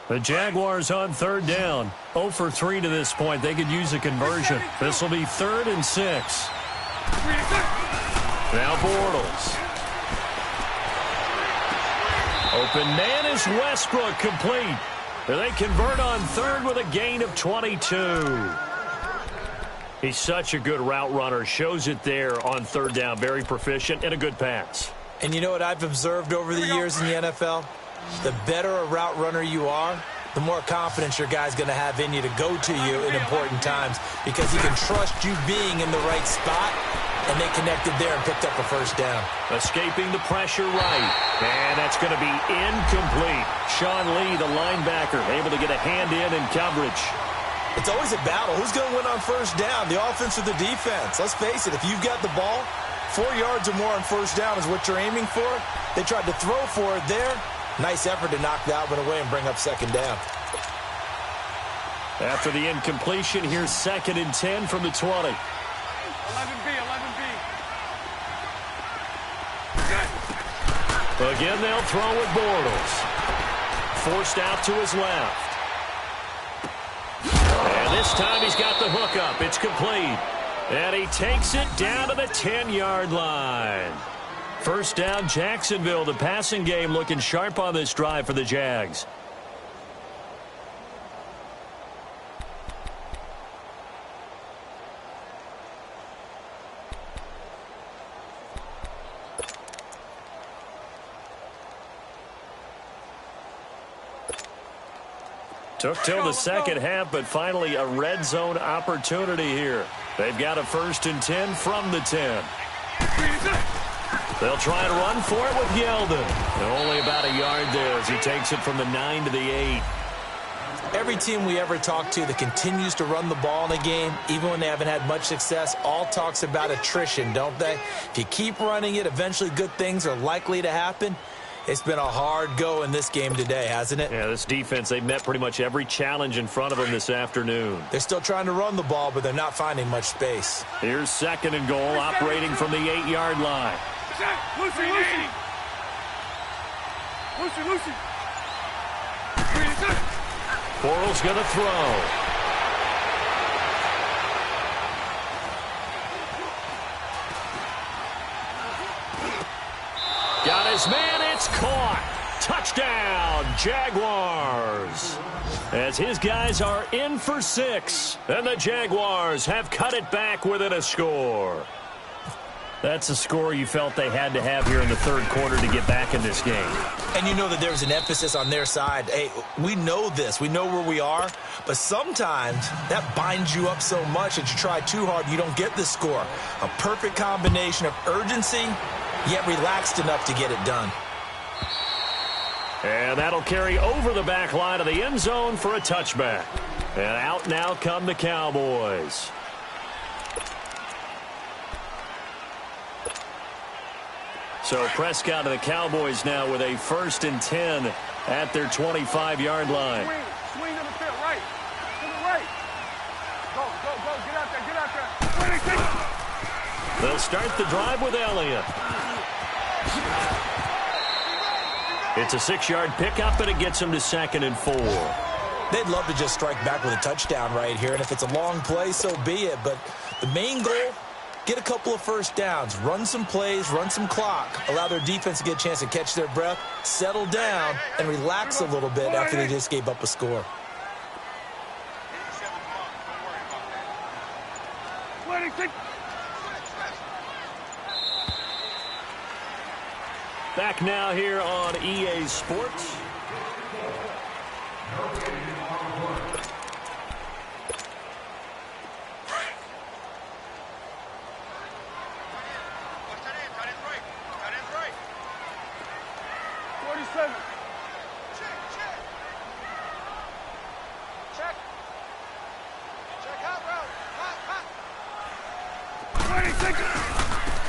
The Jaguars on 3rd down. 0 for 3 to this point. They could use a conversion. This will be 3rd and 6. Now Bortles. Open man is Westbrook, complete. They convert on 3rd with a gain of 22. He's such a good route runner. Shows it there on 3rd down. Very proficient and a good pass. And you know what I've observed over the years in the NFL? The better a route runner you are, the more confidence your guy's going to have in you to go to you in important times because he can trust you being in the right spot, and they connected there and picked up a 1st down. Escaping the pressure right, and that's going to be incomplete. Sean Lee, the linebacker, able to get a hand in coverage. It's always a battle. Who's going to win on 1st down, the offense or the defense? Let's face it, if you've got the ball, 4 yards or more on 1st down is what you're aiming for. They tried to throw for it there. Nice effort to knock that one away and bring up 2nd down. After the incompletion, here's 2nd and 10 from the 20. 11B. Again, they'll throw with Bortles. Forced out to his left. And this time he's got the hook up. It's complete. And he takes it down to the 10-yard line. 1st down, Jacksonville. The passing game looking sharp on this drive for the Jags. Took till the 2nd half, but finally a red zone opportunity here. They've got a 1st and 10 from the 10. They'll try to run for it with Yeldon. Only about a yard there as he takes it from the 9 to the 8. Every team we ever talk to that continues to run the ball in a game, even when they haven't had much success, all talks about attrition, don't they? If you keep running it, eventually good things are likely to happen. It's been a hard go in this game today, hasn't it? Yeah, this defense, they've met pretty much every challenge in front of them this afternoon. They're still trying to run the ball, but they're not finding much space. Here's 2nd and goal, operating from the 8-yard line. Lucy. Bortles going to throw. Got his man, it's caught. Touchdown, Jaguars. As his guys are in for 6, and the Jaguars have cut it back within a score. That's a score you felt they had to have here in the 3rd quarter to get back in this game. And you know that there was an emphasis on their side. Hey, we know this. We know where we are. But sometimes that binds you up so much that you try too hard, you don't get the score. A perfect combination of urgency yet relaxed enough to get it done. And that'll carry over the back line of the end zone for a touchback. And out now come the Cowboys. So Prescott and the Cowboys now with a 1st and 10 at their 25-yard line. Swing to the field, right. To the right. Go. Get out there. They'll start the drive with Elliott. It's a 6-yard pickup, and it gets them to 2nd and 4. They'd love to just strike back with a touchdown right here, and if it's a long play, so be it. But the main goal, get a couple of first downs, run some plays, run some clock, allow their defense to get a chance to catch their breath, settle down, and relax a little bit after they just gave up a score. Back now here on EA Sports.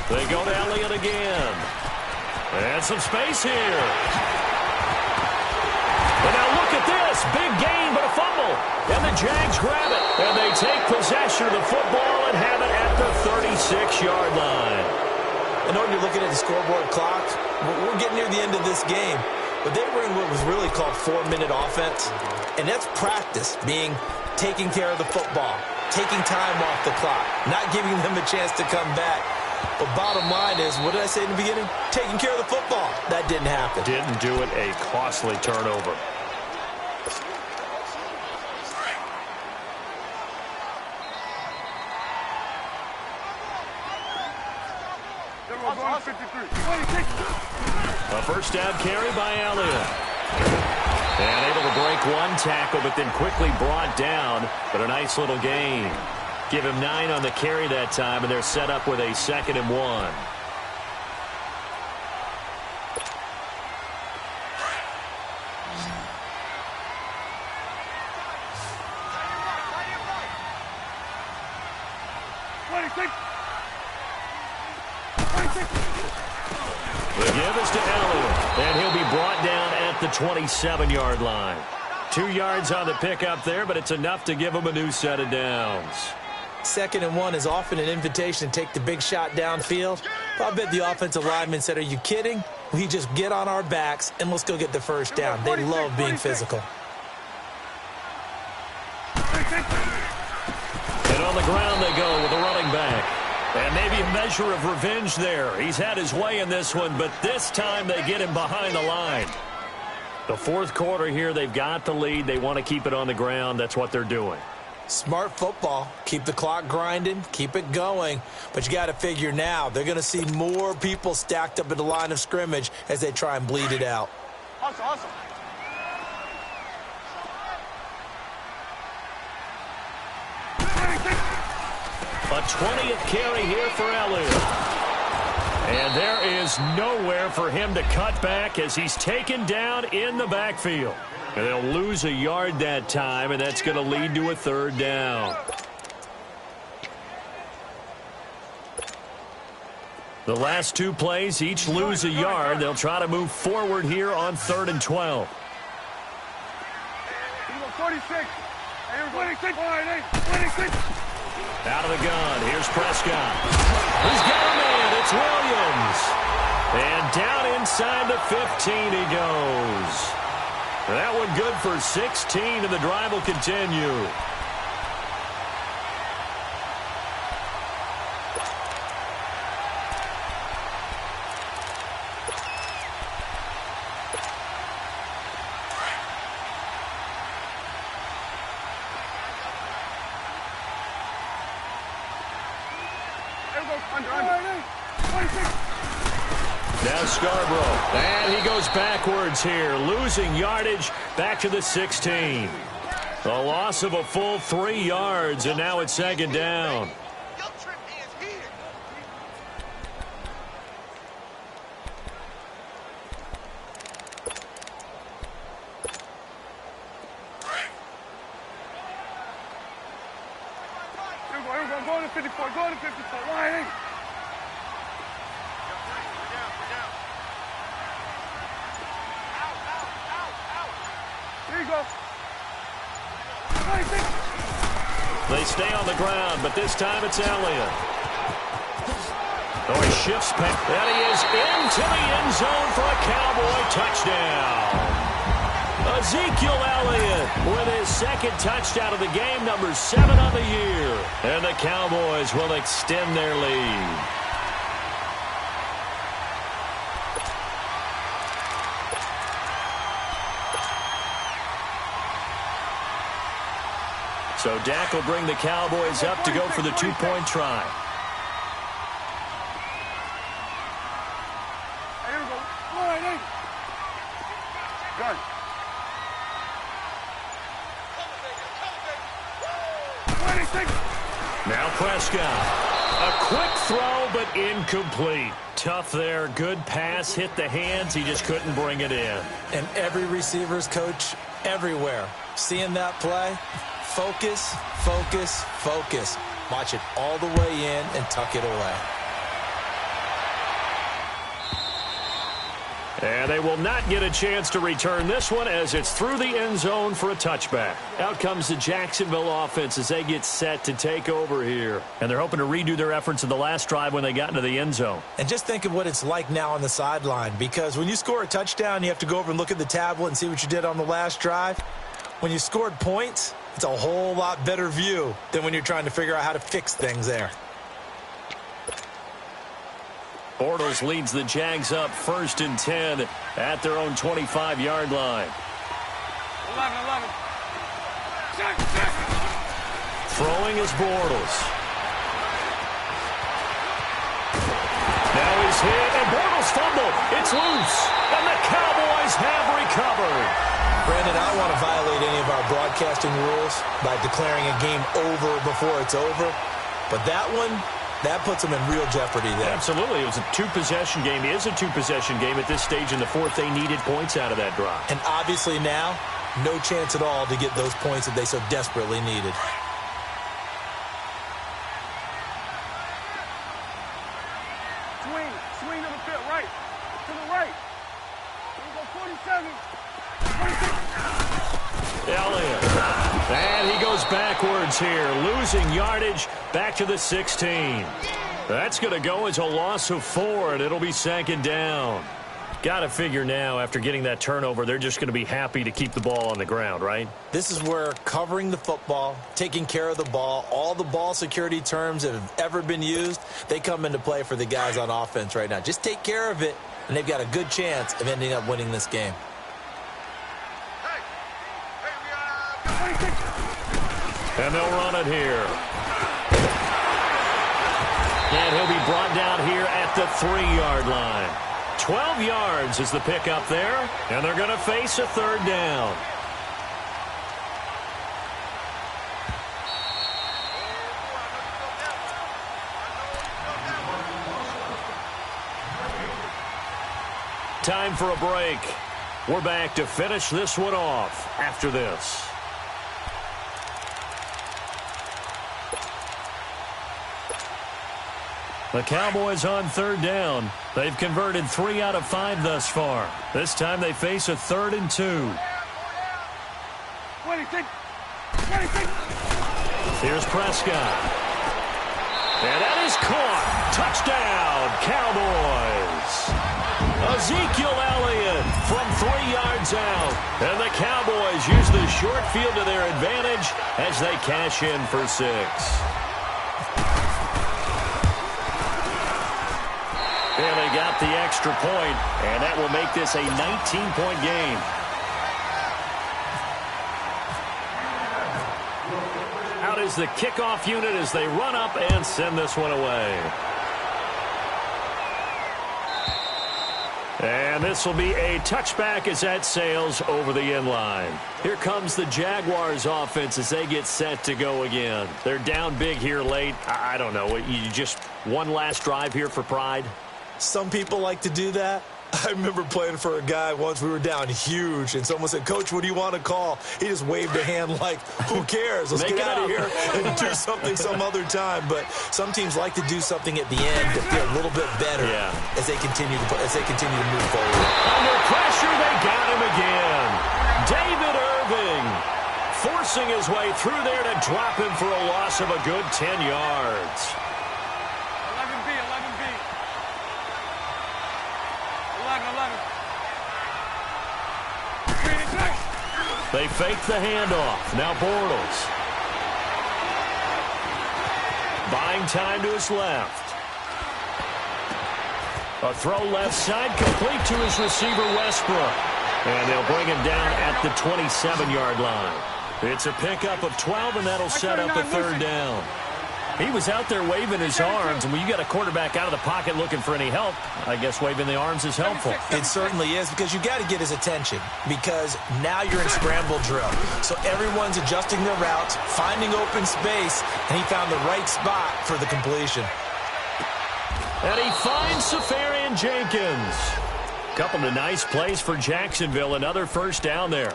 They go to Elliott again. And some space here. And now look at this. Big gain, but a fumble. And the Jags grab it. And they take possession of the football and have it at the 36-yard line. I know when you're looking at the scoreboard clock, we're getting near the end of this game. But they were in what was really called 4-minute offense. And that's practice, being taking care of the football, taking time off the clock, not giving them a chance to come back. But bottom line is, what did I say in the beginning? Taking care of the football. That didn't happen. Didn't do it. A costly turnover. A first down carry by Elliott. And able to break one tackle, but then quickly brought down. But a nice little gain. Give him 9 on the carry that time, and they're set up with a 2nd and 1. The give is to Elliott, and he'll be brought down at the 27-yard line. 2 yards on the pickup there, but it's enough to give him a new set of downs. 2nd and 1 is often an invitation to take the big shot downfield. I bet the offensive lineman said, are you kidding? We just get on our backs and let's go get the first down. They love being physical. And on the ground they go with a running back. And maybe a measure of revenge there. He's had his way in this one, but this time they get him behind the line. The 4th quarter here, they've got the lead. They want to keep it on the ground. That's what they're doing. Smart football. Keep the clock grinding. Keep it going. But you got to figure now, they're going to see more people stacked up at the line of scrimmage as they try and bleed it out. Awesome. A 20th carry here for Elliott. And there is nowhere for him to cut back as he's taken down in the backfield. And they'll lose a yard that time, and that's going to lead to a 3rd down. The last 2 plays each lose a yard. They'll try to move forward here on 3rd and 12. 46. 26. Out of the gun. Here's Prescott. He's got a man. It's Williams. And down inside the 15 he goes. That one good for 16, and the drive will continue. Now Scarborough, and he goes backwards here, losing yardage back to the 16. A loss of a full 3 yards, and now it's 2nd down. go to 54. Line 8. There you go. They stay on the ground, but this time it's Elliott. Oh, he shifts back. And he is into the end zone for a Cowboy touchdown. Ezekiel Elliott with his second touchdown of the game, number 7 on the year. And the Cowboys will extend their lead. So Dak will bring the Cowboys up to go for the two-point try. Here we go. Line 8. Gun. Now Prescott. A quick throw, but incomplete. Tough there. Good pass. Hit the hands. He just couldn't bring it in. And every receiver's coach everywhere. Seeing that play, focus, focus, focus. Watch it all the way in and tuck it away. And they will not get a chance to return this one as it's through the end zone for a touchback. Out comes the Jacksonville offense as they get set to take over here. And they're hoping to redo their efforts in the last drive when they got into the end zone. And just think of what it's like now on the sideline, because when you score a touchdown, you have to go over and look at the tablet and see what you did on the last drive. When you scored points, it's a whole lot better view than when you're trying to figure out how to fix things there. Bortles leads the Jags up 1st and 10 at their own 25-yard line. 11. Throwing is Bortles. Now he's hit, and Bortles fumbled. It's loose, and the Cowboys have recovered. Brandon, I don't want to violate any of our broadcasting rules by declaring a game over before it's over, but that one, that puts them in real jeopardy there. Absolutely. It was a two-possession game. It is a two-possession game at this stage in the fourth. They needed points out of that drive. And obviously now, no chance at all to get those points that they so desperately needed. Swing to the pit, right. To the right. Here we go, 47. 26. Elliott. And he goes backwards here, losing yardage back to the 16. That's going to go as a loss of 4, and it'll be 2nd down. Got to figure now, after getting that turnover, they're just going to be happy to keep the ball on the ground, right? This is where covering the football, taking care of the ball, all the ball security terms that have ever been used, they come into play for the guys on offense right now. Just take care of it, and they've got a good chance of ending up winning this game. And they'll run it here. And he'll be brought down here at the 3-yard line. 12 yards is the pickup there, and they're going to face a 3rd down. Time for a break. We're back to finish this one off after this. The Cowboys on 3rd down. They've converted 3 out of 5 thus far. This time they face a 3rd and 2. 26. Here's Prescott. And that is caught. Touchdown, Cowboys. Ezekiel Elliott from 3 yards out. And the Cowboys use the short field to their advantage as they cash in for 6. And they got the extra point, and that will make this a 19-point game. Out is the kickoff unit as they run up and send this one away. And this will be a touchback as that sails over the end line. Here comes the Jaguars offense as they get set to go again. They're down big here late. I don't know. You just one last drive here for pride? Some people like to do that. I remember playing for a guy once. We were down huge, and someone said, "Coach, what do you want to call?" He just waved a hand like, "Who cares? Let's get out of here and do something some other time." But some teams like to do something at the end to feel a little bit better as they continue to move forward. Under pressure, they got him again. David Irving forcing his way through there to drop him for a loss of a good 10 yards. 11B, 11B. 11, 11. They fake the handoff. Now Bortles. Buying time to his left. A throw left side complete to his receiver Westbrook. And they'll bring him down at the 27-yard line. It's a pickup of 12, and that'll set up a third down. He was out there waving his arms, and when you got a quarterback out of the pocket looking for any help, I guess waving the arms is helpful. It certainly is, because you got to get his attention, because now you're in scramble drill. So everyone's adjusting their routes, finding open space, and he found the right spot for the completion. And he finds Safarian Jenkins. Couple of nice plays for Jacksonville. Another first down there.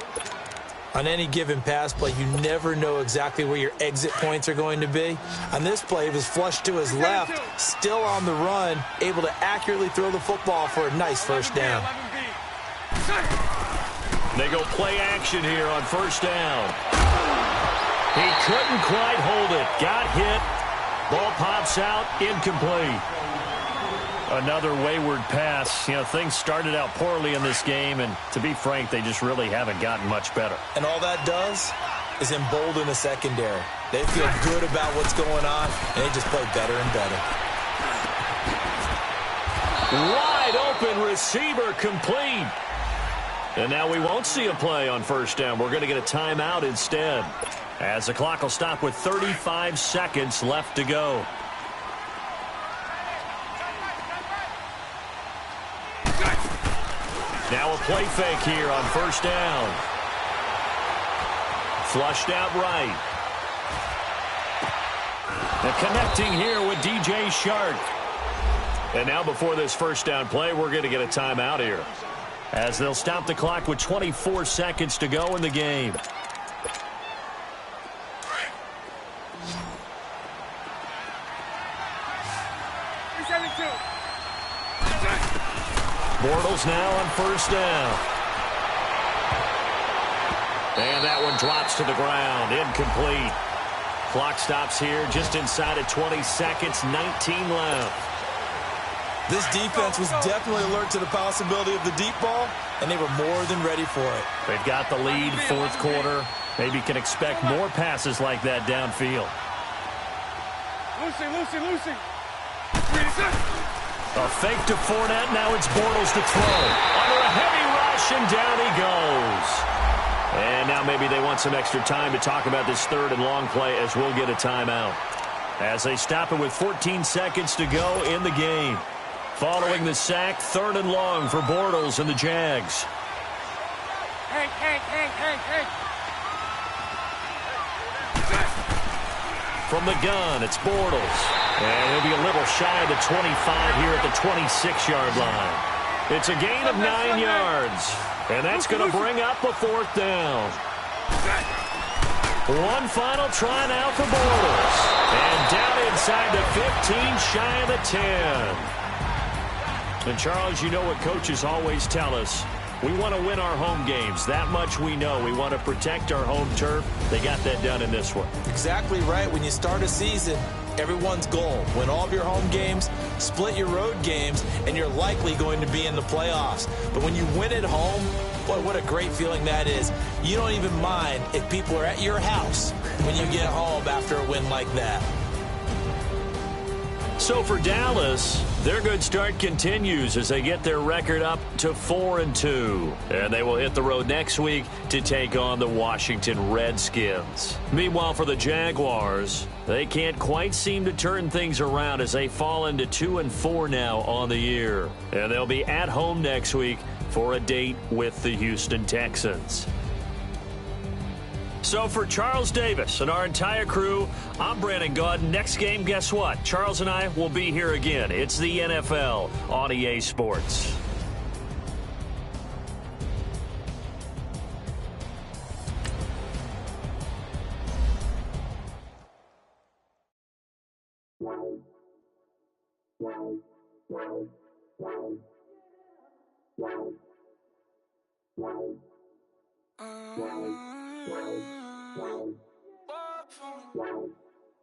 On any given pass play, you never know exactly where your exit points are going to be. On this play, he was flushed to his left, still on the run, able to accurately throw the football for a nice first down. They go play action here on first down. He couldn't quite hold it. Got hit. Ball pops out. Incomplete. Another wayward pass. You know, things started out poorly in this game, and to be frank, they just really haven't gotten much better. And all that does is embolden the secondary. They feel good about what's going on, and they just play better and better. Wide open receiver complete. And now we won't see a play on first down. We're going to get a timeout instead, as the clock will stop with 35 seconds left to go. Now a play fake here on first down. Flushed out right. And connecting here with DJ Shark. And now before this first down play, we're going to get a timeout here, as they'll stop the clock with 24 seconds to go in the game. Bortles now on first down. And that one drops to the ground. Incomplete. Clock stops here just inside of 20 seconds. 19 left. This defense was definitely alert to the possibility of the deep ball, and they were more than ready for it. They've got the lead, fourth quarter. Maybe can expect more passes like that downfield. Lucy. A fake to Fournette. Now it's Bortles to throw. Under a heavy rush, and down he goes. And now maybe they want some extra time to talk about this third and long play, as we'll get a timeout, as they stop it with 14 seconds to go in the game. Following the sack, third and long for Bortles and the Jags. Hank. From the gun, it's Bortles. And he'll be a little shy of the 25 here at the 26-yard line. It's a gain of 9 yards. And that's going to bring up a fourth down. One final try now for Bortles. And down inside the 15, shy of the 10. And Charles, you know what coaches always tell us. We want to win our home games. That much we know. We want to protect our home turf. They got that done in this one. Exactly right. When you start a season, everyone's goal: win all of your home games, split your road games, and you're likely going to be in the playoffs. But when you win at home, boy, what a great feeling that is. You don't even mind if people are at your house when you get home after a win like that. So for Dallas, their good start continues as they get their record up to 4-2. And they will hit the road next week to take on the Washington Redskins. Meanwhile, for the Jaguars, they can't quite seem to turn things around as they fall into 2-4 now on the year. And they'll be at home next week for a date with the Houston Texans. So for Charles Davis and our entire crew, I'm Brandon Gaudin. Next game, guess what? Charles and I will be here again. It's the NFL on EA Sports.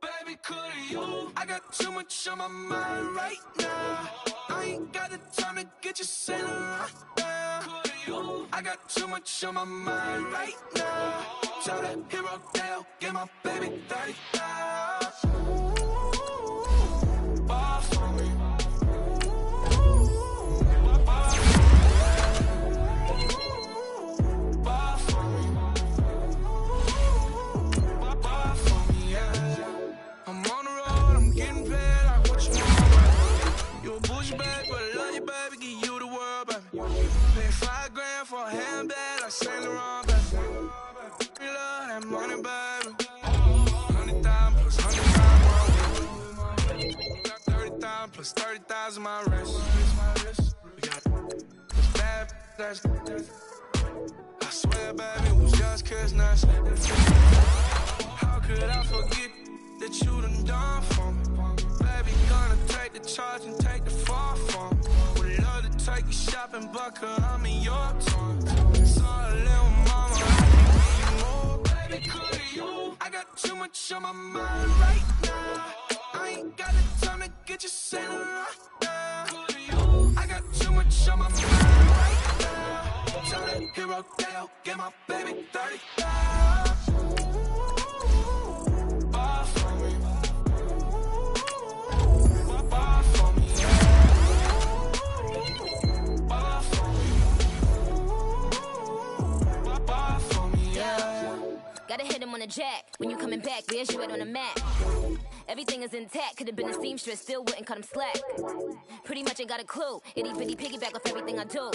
Baby, couldn't you? I got too much on my mind right now. I ain't got the time to get you sailing right now. Couldn't you? I got too much on my mind right now. Tell that hero Dale, get my baby 30,000. Ball for me. I'm on the road, I'm getting paid, like what you want. You a bougie baby, but I love you, baby, give you the world, baby. Pay $5 grand for a handbag, like Saint Laurent, baby. We love that money, baby. 100,000 plus 100,000, we got 30,000 plus 30,000 my wrist. We got this bad, that's I swear, baby, it was just kiss nuts. How could I forget that you done for me? Baby, gonna take the charge and take the fall from me. Would love to take you shopping, but I'm in your time. So little mama, I can give you more. Baby, could you? I got too much on my mind right now. I ain't got the time to get you sailing right now. Could you? I got too much on my mind right now. Tell that hero Dale, get my baby 30,000. Ball for me. Ball for me, yeah. Ball for me. Ball for me, yeah. Gotta hit him on the jack. When you coming back, where's you at on the map? Everything is intact. Could've been a seamstress, still wouldn't cut him slack. Pretty much ain't got a clue. Itty bitty piggyback off everything I do.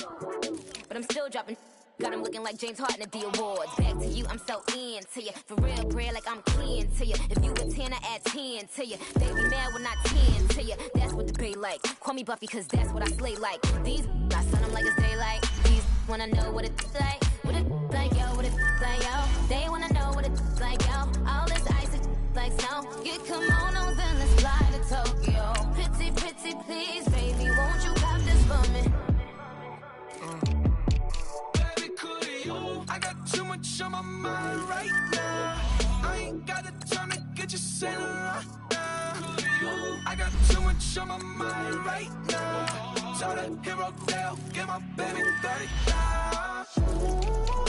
But I'm still dropping. Got him looking like James Harden at the awards. Back to you, I'm so into you. For real, bread, like I'm keen to you. If you a 10, I add 10 to you. They be mad when I 10 to you. That's what the bay like. Call me Buffy, cause that's what I slay like. These, I sun them like it's daylight. These wanna know what it's like. What it like, yo, what it like, yo. They wanna know what it's like, yo. All this ice is like snow. Get kimonos and let's fly to Tokyo. Pretty, pretty, please, baby, won't you got this for me? I got too much on my mind right now. I ain't got the time to get you sailing right now. I got too much on my mind right now. Tell that hero Dale, get my baby 30,000.